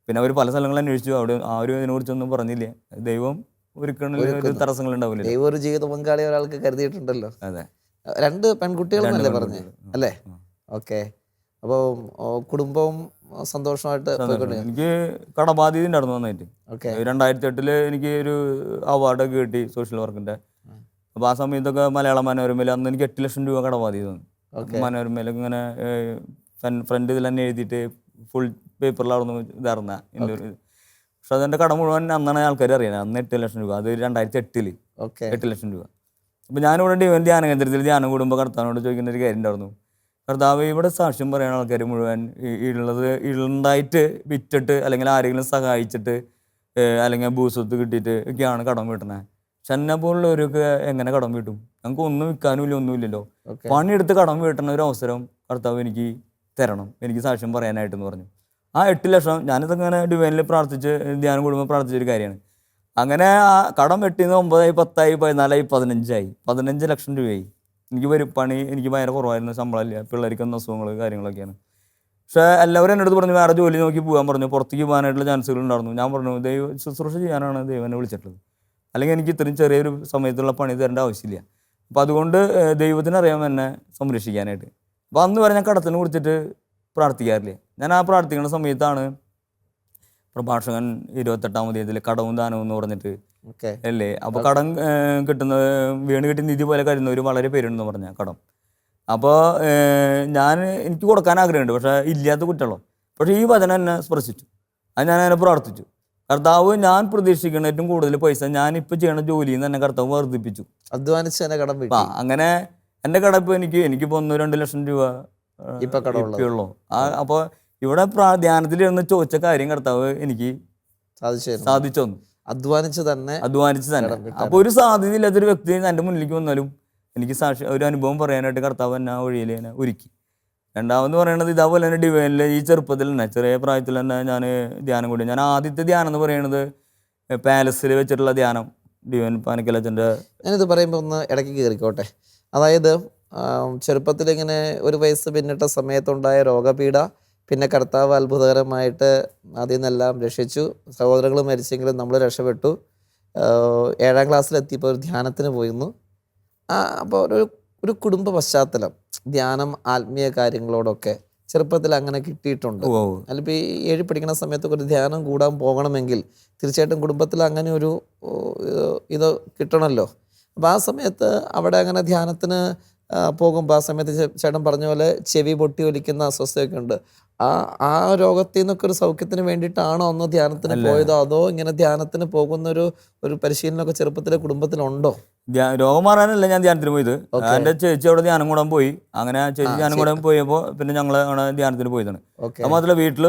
പിന്നെ അവർ പല സ്ഥലങ്ങളും അന്വേഷിച്ചു, അവിടെ ഇതിനെക്കുറിച്ചൊന്നും പറഞ്ഞില്ല. ദൈവം ഒരിക്കലും തടസ്സങ്ങൾ ഉണ്ടാവില്ല.
ദൈവം ഒരു ജീവിത പങ്കാളി ഒരാൾക്ക് കരുതിയിട്ടുണ്ടല്ലോ.
അതെ.
2 പെൺകുട്ടികളെന്നല്ലേ പറഞ്ഞേ അല്ലേ? ഓക്കെ. അപ്പോൾ കുടുംബവും സന്തോഷമായിട്ട്
എനിക്ക് കടബാധ്യത ഉണ്ടായിരുന്നു നന്നായിട്ട്. 2008 എനിക്ക് ഒരു അവാർഡൊക്കെ കിട്ടി സോഷ്യൽ വർക്കിൻ്റെ. അപ്പോൾ ആ സമയത്തൊക്കെ മലയാള മനോരമയിൽ അന്ന് എനിക്ക് 8 ലക്ഷം രൂപ കടബാധ്യത തന്നു. മനോരമയിലൊക്കെ ഇങ്ങനെ ഫ്രണ്ട് ഇതിൽ തന്നെ എഴുതിയിട്ട് ഫുൾ പേപ്പറിലായിരുന്നു ഇതായിരുന്ന പക്ഷെ അതെൻ്റെ കടം മുഴുവൻ അന്നാണ് ആൾക്കാർ അറിയുന്നത്. അന്ന് 8 ലക്ഷം രൂപ, അത് 2008 8 ലക്ഷം രൂപ. അപ്പോൾ ഞാനിവിടെ ധ്യാന കേന്ദ്രത്തിൽ ധ്യാനം കൂടുമ്പോൾ കർത്താവിനോട് ചോദിക്കുന്ന ഒരു കാര്യം ഉണ്ടായിരുന്നു. കർത്താവ്, ഇവിടെ സാക്ഷ്യം പറയുന്ന ആൾക്കാർ മുഴുവൻ ഉണ്ടായിട്ട് വിറ്റിട്ട് അല്ലെങ്കിൽ ആരെങ്കിലും സഹായിച്ചിട്ട് അല്ലെങ്കിൽ ഭൂസ്വത്ത് കിട്ടിയിട്ട് ഒക്കെയാണ് കടം വീട്ടണേ. ചെന്നെ പോലുള്ളവരൊക്കെ എങ്ങനെ കടം വീട്ടും? ഞങ്ങൾക്ക് ഒന്നും വിൽക്കാനുമില്ല, ഒന്നുമില്ലല്ലോ. പണിയെടുത്ത് കടം വീട്ടുന്ന ഒരു അവസരം കർത്താവ് എനിക്ക് തരണം, എനിക്ക് സാക്ഷ്യം പറയാനായിട്ടെന്ന് പറഞ്ഞു. ആ 8 ലക്ഷം ഞാനിതങ്ങനെ ഡിവൈനിൽ പ്രാർത്ഥിച്ച് ധ്യാനം കൂടുമ്പോൾ പ്രാർത്ഥിച്ചൊരു കാര്യമാണ്. അങ്ങനെ ആ കടം വെട്ടിന്ന് 9, 10, 14, 15 ലക്ഷം രൂപയായി. എനിക്ക് പണി എനിക്ക് ഭയങ്കര കുറവായിരുന്നു, ശമ്പളമില്ല, പിള്ളേർക്കൊന്നും അസുഖങ്ങൾ കാര്യങ്ങളൊക്കെയാണ്. പക്ഷേ എല്ലാവരും എൻ്റെ അടുത്ത് പറഞ്ഞു വേറെ ജോലി നോക്കി പോകാൻ പറഞ്ഞു, പുറത്തേക്ക് പോകാനായിട്ടുള്ള ചാൻസുകൾ ഉണ്ടായിരുന്നു. ഞാൻ പറഞ്ഞു ശുശ്രൂഷ ചെയ്യാനാണ് ദൈവം എന്നെ വിളിച്ചിട്ടുള്ളത്, അല്ലെങ്കിൽ എനിക്ക് ഇത്രയും ചെറിയൊരു സമയത്തുള്ള പണി തരേണ്ട ആവശ്യമില്ല. അപ്പോൾ അതുകൊണ്ട് ദൈവത്തിനറിയാം എന്നെ സംരക്ഷിക്കാനായിട്ട്. അപ്പോൾ അന്ന് വരെ ഞാൻ കടത്തിന് കുറിച്ചിട്ട് പ്രാർത്ഥിക്കാറില്ല. ഞാൻ ആ പ്രാർത്ഥിക്കുന്ന സമയത്താണ് പ്രഭാഷകൻ 28-ാം അധ്യായത്തിൽ കടവും ദാനവും എന്ന് പറഞ്ഞിട്ട് അല്ലേ. അപ്പോൾ കടം കിട്ടുന്ന വീണ് കിട്ടിയ നിധി പോലെ കരുതുന്നവർ വളരെ പേരുണ്ടെന്ന് പറഞ്ഞ കടം. അപ്പോൾ എനിക്ക് കൊടുക്കാൻ ആഗ്രഹമുണ്ട്, പക്ഷേ ഇല്ലാത്ത കുറ്റമുള്ളൂ. പക്ഷേ ഈ വചനം എന്നെ സ്പർശിച്ചു. അത് ഞാൻ അങ്ങനെ പ്രാർത്ഥിച്ചു. കർത്താവ്, ഞാൻ പ്രതീക്ഷിക്കുന്ന ഏറ്റവും കൂടുതൽ പൈസ ഞാനിപ്പോൾ ചെയ്യുന്ന ജോലിയിൽ നിന്ന് തന്നെ കർത്താവ് വർദ്ധിപ്പിച്ചു.
അധ്വാനിച്ച് തന്നെ കടം വീട്ടി.
അങ്ങനെ എൻ്റെ കടം ഇപ്പോൾ എനിക്കിപ്പോൾ 1-2 ലക്ഷം രൂപ ഇപ്പോഴുള്ളൂ. അപ്പോൾ ഇവിടെ ധ്യാനത്തിൽ ഇരുന്ന് ചോദിച്ച കാര്യം കർത്താവ് എനിക്ക് സാധിച്ചു തന്നു. അധ്വാനിച്ച് തന്നെ. അപ്പോൾ ഒരു സാധ്യത ഇല്ലാത്തൊരു വ്യക്തി എൻ്റെ മുന്നിലേക്ക് വന്നാലും എനിക്ക് ഒരു അനുഭവം പറയാനായിട്ട് കർത്താവ് എന്നെ വഴിയിൽ എന്നെ ഒരുക്കി. രണ്ടാമെന്ന് പറയുന്നത് ഇതേപോലെ തന്നെ ഡിവൈനിൽ ഈ ചെറുപ്പത്തിൽ തന്നെ ചെറിയ പ്രായത്തിൽ തന്നെ ഞാൻ ധ്യാനം കൂടി. ഞാൻ ആദ്യത്തെ ധ്യാനം എന്ന് പറയുന്നത് പാലസിൽ വെച്ചിട്ടുള്ള ധ്യാനം, ഡിവൈൻ പാനക്കലച്ചൻ്റെ.
ഞാനിത് പറയുമ്പോൾ ഒന്ന് ഇടയ്ക്ക് കയറിക്കോട്ടെ. അതായത് ചെറുപ്പത്തിൽ ഇങ്ങനെ ഒരു വയസ്സ് പിന്നിട്ട സമയത്തുണ്ടായ രോഗപീഠ, പിന്നെ കർത്താവ് അത്ഭുതകരമായിട്ട് അതിൽ നിന്നെല്ലാം രക്ഷിച്ചു. സഹോദരങ്ങൾ മരിച്ചെങ്കിലും നമ്മൾ രക്ഷപ്പെട്ടു. 7-ാം ക്ലാസ്സിലെത്തിയപ്പോൾ ഒരു ധ്യാനത്തിന് പോയിരുന്നു. അപ്പോൾ ഒരു കുടുംബ പശ്ചാത്തലം, ധ്യാനം, ആത്മീയ കാര്യങ്ങളോടൊക്കെ ചെറുപ്പത്തിൽ അങ്ങനെ കിട്ടിയിട്ടുണ്ട്. അതിലിപ്പോൾ ഈ 7 പഠിക്കുന്ന സമയത്തൊക്കെ ഒരു ധ്യാനം കൂടാൻ പോകണമെങ്കിൽ തീർച്ചയായിട്ടും കുടുംബത്തിൽ അങ്ങനെ ഒരു ഇത് കിട്ടണമല്ലോ. അപ്പോൾ ആ സമയത്ത് അവിടെ അങ്ങനെ ധ്യാനത്തിന് പോകുമ്പോൾ ആ സമയത്ത് ചേട്ടൻ പറഞ്ഞ പോലെ ചെവി പൊട്ടി ഒലിക്കുന്ന അസ്വസ്ഥയൊക്കെ ഉണ്ട്. ആ രോഗത്തിൽ നിന്നൊക്കെ ഒരു സൗഖ്യത്തിന് വേണ്ടിയിട്ടാണോ അന്ന് ധ്യാനത്തിന് പോയതോ, അതോ ഇങ്ങനെ ധ്യാനത്തിന് പോകുന്ന ഒരു പരിശീലനമൊക്കെ ചെറുപ്പത്തിലെ കുടുംബത്തിലുണ്ടോ?
രോഗം മാറാനല്ല ഞാൻ ധ്യാനത്തിന് പോയത്. എൻ്റെ ചേച്ചി അവിടെ ധ്യാനം കൂടാൻ പോയി. അങ്ങനെ ചേച്ചി ധ്യാനം കൂടാൻ പോയപ്പോൾ പിന്നെ ഞങ്ങൾ അവിടെ ധ്യാനത്തിന് പോയതാണ്. അപ്പോൾ മാത്രമല്ല വീട്ടിൽ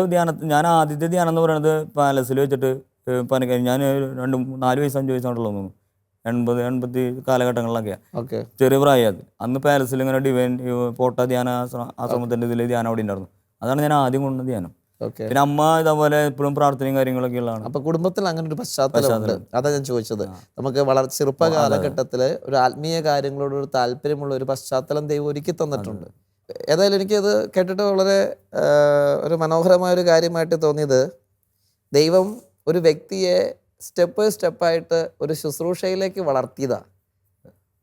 ഞാൻ ആദ്യത്തെ ധ്യാനം എന്ന് പറയുന്നത് പാലസിൽ വെച്ചിട്ട് ഞാൻ 4 വയസ്സ് 5 വയസ്സാണല്ലോ തോന്നുന്നു, 80 കാലഘട്ടങ്ങളിലൊക്കെയാണ്, ചെറിയ പ്രായം. അത് അന്ന് പാലസിൽ ഇങ്ങനെ ഡിവൈൻ പോട്ട ധ്യാന ആശ്രമത്തിൻ്റെ ഇതിൽ ധ്യാനം അവിടെ ഉണ്ടായിരുന്നു. അതാണ് ഞാൻ ആദ്യം കൊണ്ടുവന്ന ധ്യാനം. പിന്നെ അമ്മ ഇതേപോലെ എപ്പോഴും പ്രാർത്ഥനയും കാര്യങ്ങളൊക്കെ ഉള്ളതാണ്.
അപ്പൊ കുടുംബത്തിൽ അങ്ങനെ ഒരു പശ്ചാത്തലമുണ്ട്. അതാ ഞാൻ ചോദിച്ചത്. നമുക്ക് വളരെ ചെറുപ്പ കാലഘട്ടത്തില് ഒരു ആത്മീയ കാര്യങ്ങളോട് ഒരു താല്പര്യമുള്ള ഒരു പശ്ചാത്തലം ദൈവം ഒരുക്കി തന്നിട്ടുണ്ട്. ഏതായാലും എനിക്കത് കേട്ടിട്ട് വളരെ ഒരു മനോഹരമായ ഒരു കാര്യമായിട്ട് തോന്നിയത്, ദൈവം ഒരു വ്യക്തിയെ സ്റ്റെപ്പ് ബൈ സ്റ്റെപ്പായിട്ട് ഒരു ശുശ്രൂഷയിലേക്ക് വളർത്തിയതാണ്.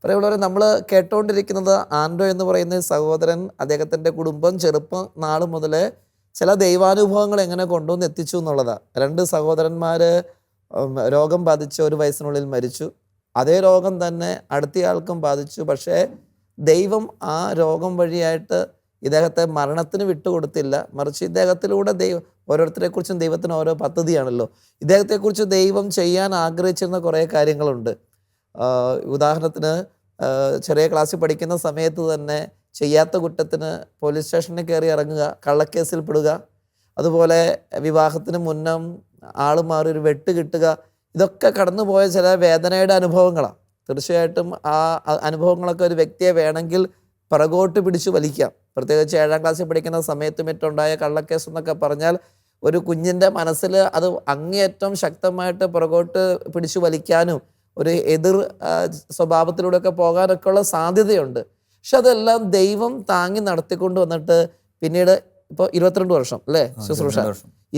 പറയുള്ളവരെ നമ്മൾ കേട്ടുകൊണ്ടിരിക്കുന്നത് ആൻഡ്രോ എന്ന് പറയുന്ന സഹോദരൻ, അദ്ദേഹത്തിൻ്റെ കുടുംബം ചെറുപ്പം നാൾ മുതൽ ചില ദൈവാനുഭവങ്ങൾ എങ്ങനെ കൊണ്ടുവന്ന് എത്തിച്ചു എന്നുള്ളതാണ്. 2 സഹോദരന്മാർ രോഗം ബാധിച്ച് 1 വയസ്സിനുള്ളിൽ മരിച്ചു. അതേ രോഗം തന്നെ അടുത്തയാൾക്കും ബാധിച്ചു. പക്ഷേ ദൈവം ആ രോഗം വഴിയായിട്ട് ഇദ്ദേഹത്തെ മരണത്തിന് വിട്ടുകൊടുത്തില്ല. മറിച്ച് ഇദ്ദേഹത്തിലൂടെ ഓരോരുത്തരെക്കുറിച്ചും ദൈവത്തിന് ഓരോ പദ്ധതിയാണല്ലോ. ഇദ്ദേഹത്തെക്കുറിച്ച് ദൈവം ചെയ്യാൻ ആഗ്രഹിച്ചിരുന്ന കുറേ കാര്യങ്ങളുണ്ട്. ഉദാഹരണത്തിന് ചെറിയ ക്ലാസ്സിൽ പഠിക്കുന്ന സമയത്ത് തന്നെ ചെയ്യാത്ത കുറ്റത്തിന് പോലീസ് സ്റ്റേഷനിൽ കയറി ഇറങ്ങുക, കള്ളക്കേസിൽ പെടുക, അതുപോലെ വിവാഹത്തിന് മുന്നം ആൾ മാറി ഒരു വെട്ട് കിട്ടുക, ഇതൊക്കെ കടന്നുപോയ ചില വേദനയുടെ അനുഭവങ്ങളാണ്. തീർച്ചയായിട്ടും ആ അനുഭവങ്ങളൊക്കെ ഒരു വ്യക്തിയെ വേണമെങ്കിൽ പിറകോട്ട് പിടിച്ചു വലിക്കാം. പ്രത്യേകിച്ച് 7-ാം ക്ലാസ്സിൽ പഠിക്കുന്ന സമയത്ത് മറ്റുണ്ടായ കള്ളക്കേസ് എന്നൊക്കെ പറഞ്ഞാൽ ഒരു കുഞ്ഞിൻ്റെ മനസ്സിൽ അത് അങ്ങേയറ്റം ശക്തമായിട്ട് പുറകോട്ട് പിടിച്ചു വലിക്കാനും ഒരു എതിർ സ്വഭാവത്തിലൂടെയൊക്കെ പോകാനൊക്കെ ഉള്ള സാധ്യതയുണ്ട്. പക്ഷെ അതെല്ലാം ദൈവം താങ്ങി നടത്തിക്കൊണ്ട് വന്നിട്ട് പിന്നീട് ഇപ്പോൾ 22 വർഷം അല്ലേ ശുശ്രൂഷ,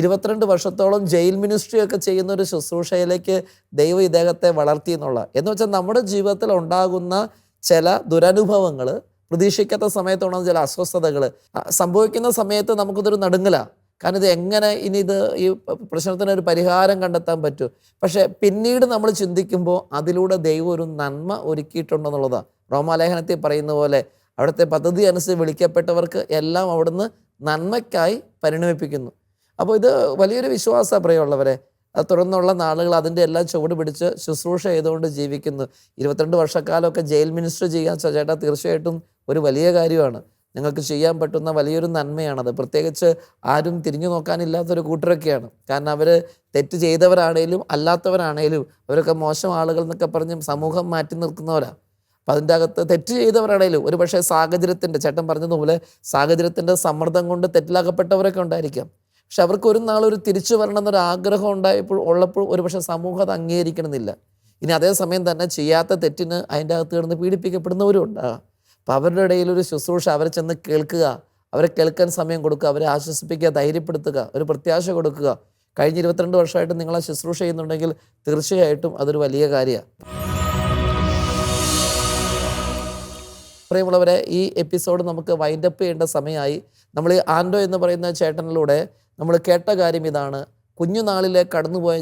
22 വർഷത്തോളം ജയിൽ മിനിസ്ട്രി ഒക്കെ ചെയ്യുന്ന ഒരു ശുശ്രൂഷയിലേക്ക് ദൈവം ഇദ്ദേഹത്തെ വളർത്തി എന്നുള്ള. എന്ന് വെച്ചാൽ നമ്മുടെ ജീവിതത്തിൽ ഉണ്ടാകുന്ന ചില ദുരനുഭവങ്ങൾ, പ്രതീക്ഷിക്കാത്ത സമയത്തുണ്ടാകുന്ന ചില അസ്വസ്ഥതകൾ സംഭവിക്കുന്ന സമയത്ത് നമുക്കിതൊരു നടുങ്ങലാണ്. കാരണം ഇത് എങ്ങനെ ഇനി ഈ പ്രശ്നത്തിന് ഒരു പരിഹാരം കണ്ടെത്താൻ പറ്റും. പക്ഷെ പിന്നീട് നമ്മൾ ചിന്തിക്കുമ്പോൾ അതിലൂടെ ദൈവം ഒരു നന്മ ഒരുക്കിയിട്ടുണ്ടെന്നുള്ളതാണ്. റോമാലേഖനത്തിൽ പറയുന്ന പോലെ അവിടുത്തെ പദ്ധതി അനുസരിച്ച് വിളിക്കപ്പെട്ടവർക്ക് എല്ലാം അവിടുന്ന് നന്മയ്ക്കായി പരിണമിപ്പിക്കുന്നു. അപ്പോൾ ഇത് വലിയൊരു വിശ്വാസ പ്രിയമുള്ളവരെ. തുടർന്നുള്ള നാളുകൾ അതിൻ്റെ എല്ലാം ചുവട് പിടിച്ച് ശുശ്രൂഷ ചെയ്തുകൊണ്ട് ജീവിക്കുന്നു. 22 വർഷക്കാലമൊക്കെ ജയിൽ മിനിസ്റ്റർ ചെയ്യാൻ ചേട്ടാ തീർച്ചയായിട്ടും ഒരു വലിയ കാര്യമാണ്. നിങ്ങൾക്ക് ചെയ്യാൻ പറ്റുന്ന വലിയൊരു നന്മയാണത്. പ്രത്യേകിച്ച് ആരും തിരിഞ്ഞു നോക്കാനില്ലാത്തൊരു കൂട്ടരൊക്കെയാണ്. കാരണം അവർ തെറ്റ് ചെയ്തവരാണേലും അല്ലാത്തവരാണേലും അവരൊക്കെ മോശം ആളുകൾ എന്നൊക്കെ പറഞ്ഞ് സമൂഹം മാറ്റി നിർത്തുന്നവരാണ്. അപ്പം അതിൻ്റെ അകത്ത് തെറ്റ് ചെയ്തവരാണേലും ഒരു പക്ഷേ സാഹചര്യത്തിൻ്റെ, ചേട്ടൻ പറഞ്ഞതുപോലെ സാഹചര്യത്തിൻ്റെ സമ്മർദ്ദം കൊണ്ട് തെറ്റിലാക്കപ്പെട്ടവരൊക്കെ ഉണ്ടായിരിക്കാം. പക്ഷെ അവർക്ക് ഒരു നാളൊരു തിരിച്ചു വരണം എന്നൊരു ആഗ്രഹം ഉള്ളപ്പോൾ ഒരു പക്ഷേ സമൂഹം അത് അംഗീകരിക്കണമെന്നില്ല. ഇനി അതേസമയം തന്നെ ചെയ്യാത്ത തെറ്റിന് അതിൻ്റെ അകത്ത് കിടന്ന് പീഡിപ്പിക്കപ്പെടുന്നവരും ഉണ്ടാകാം. അപ്പോൾ അവരുടെ ഇടയിൽ ഒരു ശുശ്രൂഷ, അവരെ ചെന്ന് കേൾക്കുക, അവരെ കേൾക്കാൻ സമയം കൊടുക്കുക, അവരെ ആശ്വസിപ്പിക്കുക, ധൈര്യപ്പെടുത്തുക, ഒരു പ്രത്യാശ കൊടുക്കുക. കഴിഞ്ഞ 22 വർഷമായിട്ട് നിങ്ങളെ ശുശ്രൂഷ ചെയ്യുന്നുണ്ടെങ്കിൽ തീർച്ചയായിട്ടും അതൊരു വലിയ കാര്യമാണ്. പ്രിയമുള്ളവരെ, ഈ എപ്പിസോഡ് നമുക്ക് വൈൻഡപ്പ് ചെയ്യേണ്ട സമയമായി. നമ്മൾ ഈ ആൻഡോ എന്ന് പറയുന്ന ചേട്ടനിലൂടെ നമ്മൾ കേട്ട കാര്യം ഇതാണ്. കുഞ്ഞുനാളിലെ കടന്നുപോയ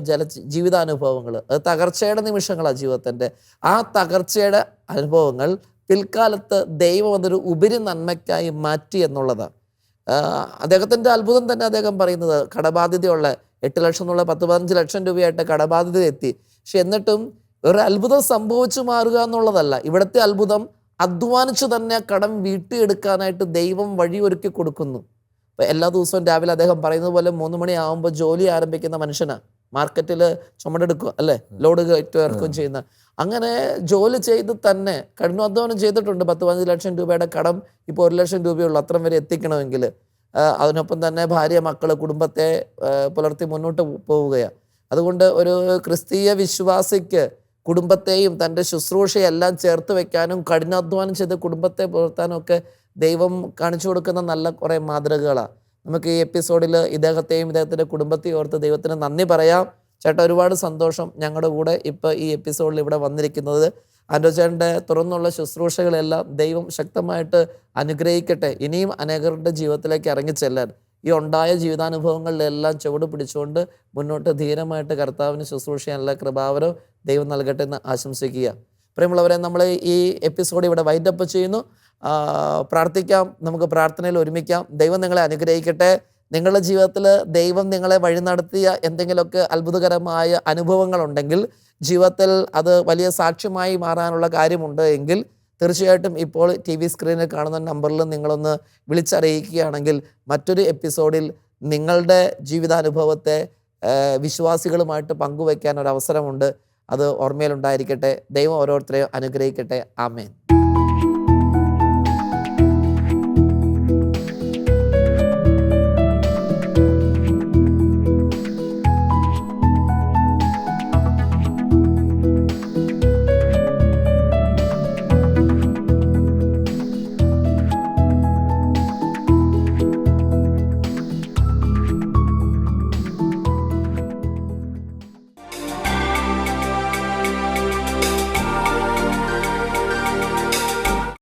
ജീവിതാനുഭവങ്ങൾ, അത് തകർച്ചയുടെ നിമിഷങ്ങളാണ് ജീവിതത്തിൻ്റെ. ആ തകർച്ചയുടെ അനുഭവങ്ങൾ പിൽക്കാലത്ത് ദൈവം അതൊരു ഉപരി നന്മയ്ക്കായി മാറ്റി എന്നുള്ളതാണ്. അദ്ദേഹത്തിൻ്റെ അത്ഭുതം തന്നെ അദ്ദേഹം പറയുന്നത്, കടബാധ്യതയുള്ള 8 ലക്ഷം എന്നുള്ള 10-15 ലക്ഷം രൂപയായിട്ട് കടബാധ്യത എത്തി. പക്ഷെ എന്നിട്ടും ഒരു അത്ഭുതം സംഭവിച്ചു മാറുക എന്നുള്ളതല്ല ഇവിടുത്തെ അത്ഭുതം. അധ്വാനിച്ചു തന്നെ കടം വീട്ടിയെടുക്കാനായിട്ട് ദൈവം വഴിയൊരുക്കി കൊടുക്കുന്നു. അപ്പോൾ എല്ലാ ദിവസവും രാവിലെ അദ്ദേഹം പറയുന്നത് പോലെ 3 മണിയാകുമ്പോൾ ജോലി ആരംഭിക്കുന്ന മനുഷ്യനാണ്. മാർക്കറ്റിൽ ചുമടെടുക്കുക അല്ലേ, ലോഡ് കയറ്റുകയും ചെയ്യുന്ന. അങ്ങനെ ജോലി ചെയ്ത് തന്നെ കഠിനാധ്വാനം ചെയ്തിട്ടുണ്ട്. 10-15 ലക്ഷം രൂപയുടെ കടം ഇപ്പോൾ 1 ലക്ഷം രൂപയുള്ളൂ അത്രയും വരെ എത്തിക്കണമെങ്കിൽ. അതിനൊപ്പം തന്നെ ഭാര്യ, മക്കൾ, കുടുംബത്തെ പുലർത്തി മുന്നോട്ട് പോവുകയാണ്. അതുകൊണ്ട് ഒരു ക്രിസ്തീയ വിശ്വാസിക്ക് കുടുംബത്തെയും തൻ്റെ ശുശ്രൂഷയെല്ലാം ചേർത്ത് വെക്കാനും കഠിനാധ്വാനം ചെയ്ത് കുടുംബത്തെ പുലർത്താനും ഒക്കെ ദൈവം കാണിച്ചു കൊടുക്കുന്ന നല്ല കുറേ മാതൃകകളാണ്. നമുക്ക് ഈ എപ്പിസോഡിൽ ഇദ്ദേഹത്തെയും ഇദ്ദേഹത്തിൻ്റെ കുടുംബത്തെയും ഓർത്ത് ദൈവത്തിന് നന്ദി പറയാം. ചേട്ടാ, ഒരുപാട് സന്തോഷം ഞങ്ങളുടെ കൂടെ ഇപ്പോൾ ഈ എപ്പിസോഡിൽ ഇവിടെ വന്നിരിക്കുന്നത്. ആൻഡോ ചേട്ടൻ്റെ തുറന്നുള്ള ശുശ്രൂഷകളെല്ലാം ദൈവം ശക്തമായിട്ട് അനുഗ്രഹിക്കട്ടെ. ഇനിയും അനേകരുടെ ജീവിതത്തിലേക്ക് ഇറങ്ങിച്ചെല്ലാൻ ഈ ഉണ്ടായ ജീവിതാനുഭവങ്ങളിലെല്ലാം ചുവട് പിടിച്ചുകൊണ്ട് മുന്നോട്ട് ധീരമായിട്ട് കർത്താവിന് ശുശ്രൂഷ ചെയ്യാനുള്ള കൃപാവരം ദൈവം നൽകട്ടെ എന്ന് ആശംസിക്കുക. പ്രിയമുള്ളവരെ, നമ്മൾ ഈ എപ്പിസോഡ് ഇവിടെ വൈൻഡപ്പ് ചെയ്യുന്നു. പ്രാർത്ഥിക്കാം, നമുക്ക് പ്രാർത്ഥനയിൽ ഒരുമിക്കാം. ദൈവം നിങ്ങളെ അനുഗ്രഹിക്കട്ടെ. നിങ്ങളുടെ ജീവിതത്തിൽ ദൈവം നിങ്ങളെ വഴി നടത്തിയ എന്തെങ്കിലുമൊക്കെ അത്ഭുതകരമായ അനുഭവങ്ങളുണ്ടെങ്കിൽ, ജീവിതത്തിൽ അത് വലിയ സാക്ഷ്യമായി മാറാനുള്ള കാര്യമുണ്ട് എങ്കിൽ തീർച്ചയായിട്ടും ഇപ്പോൾ TV സ്ക്രീനിൽ കാണുന്ന നമ്പറിൽ നിങ്ങളൊന്ന് വിളിച്ചറിയിക്കുകയാണെങ്കിൽ മറ്റൊരു എപ്പിസോഡിൽ നിങ്ങളുടെ ജീവിതാനുഭവത്തെ വിശ്വാസികളുമായിട്ട് പങ്കുവയ്ക്കാൻ ഒരു അവസരമുണ്ട്. അത് ഓർമ്മയിലുണ്ടായിരിക്കട്ടെ. ദൈവം ഓരോരുത്തരെയും അനുഗ്രഹിക്കട്ടെ. ആമേൻ.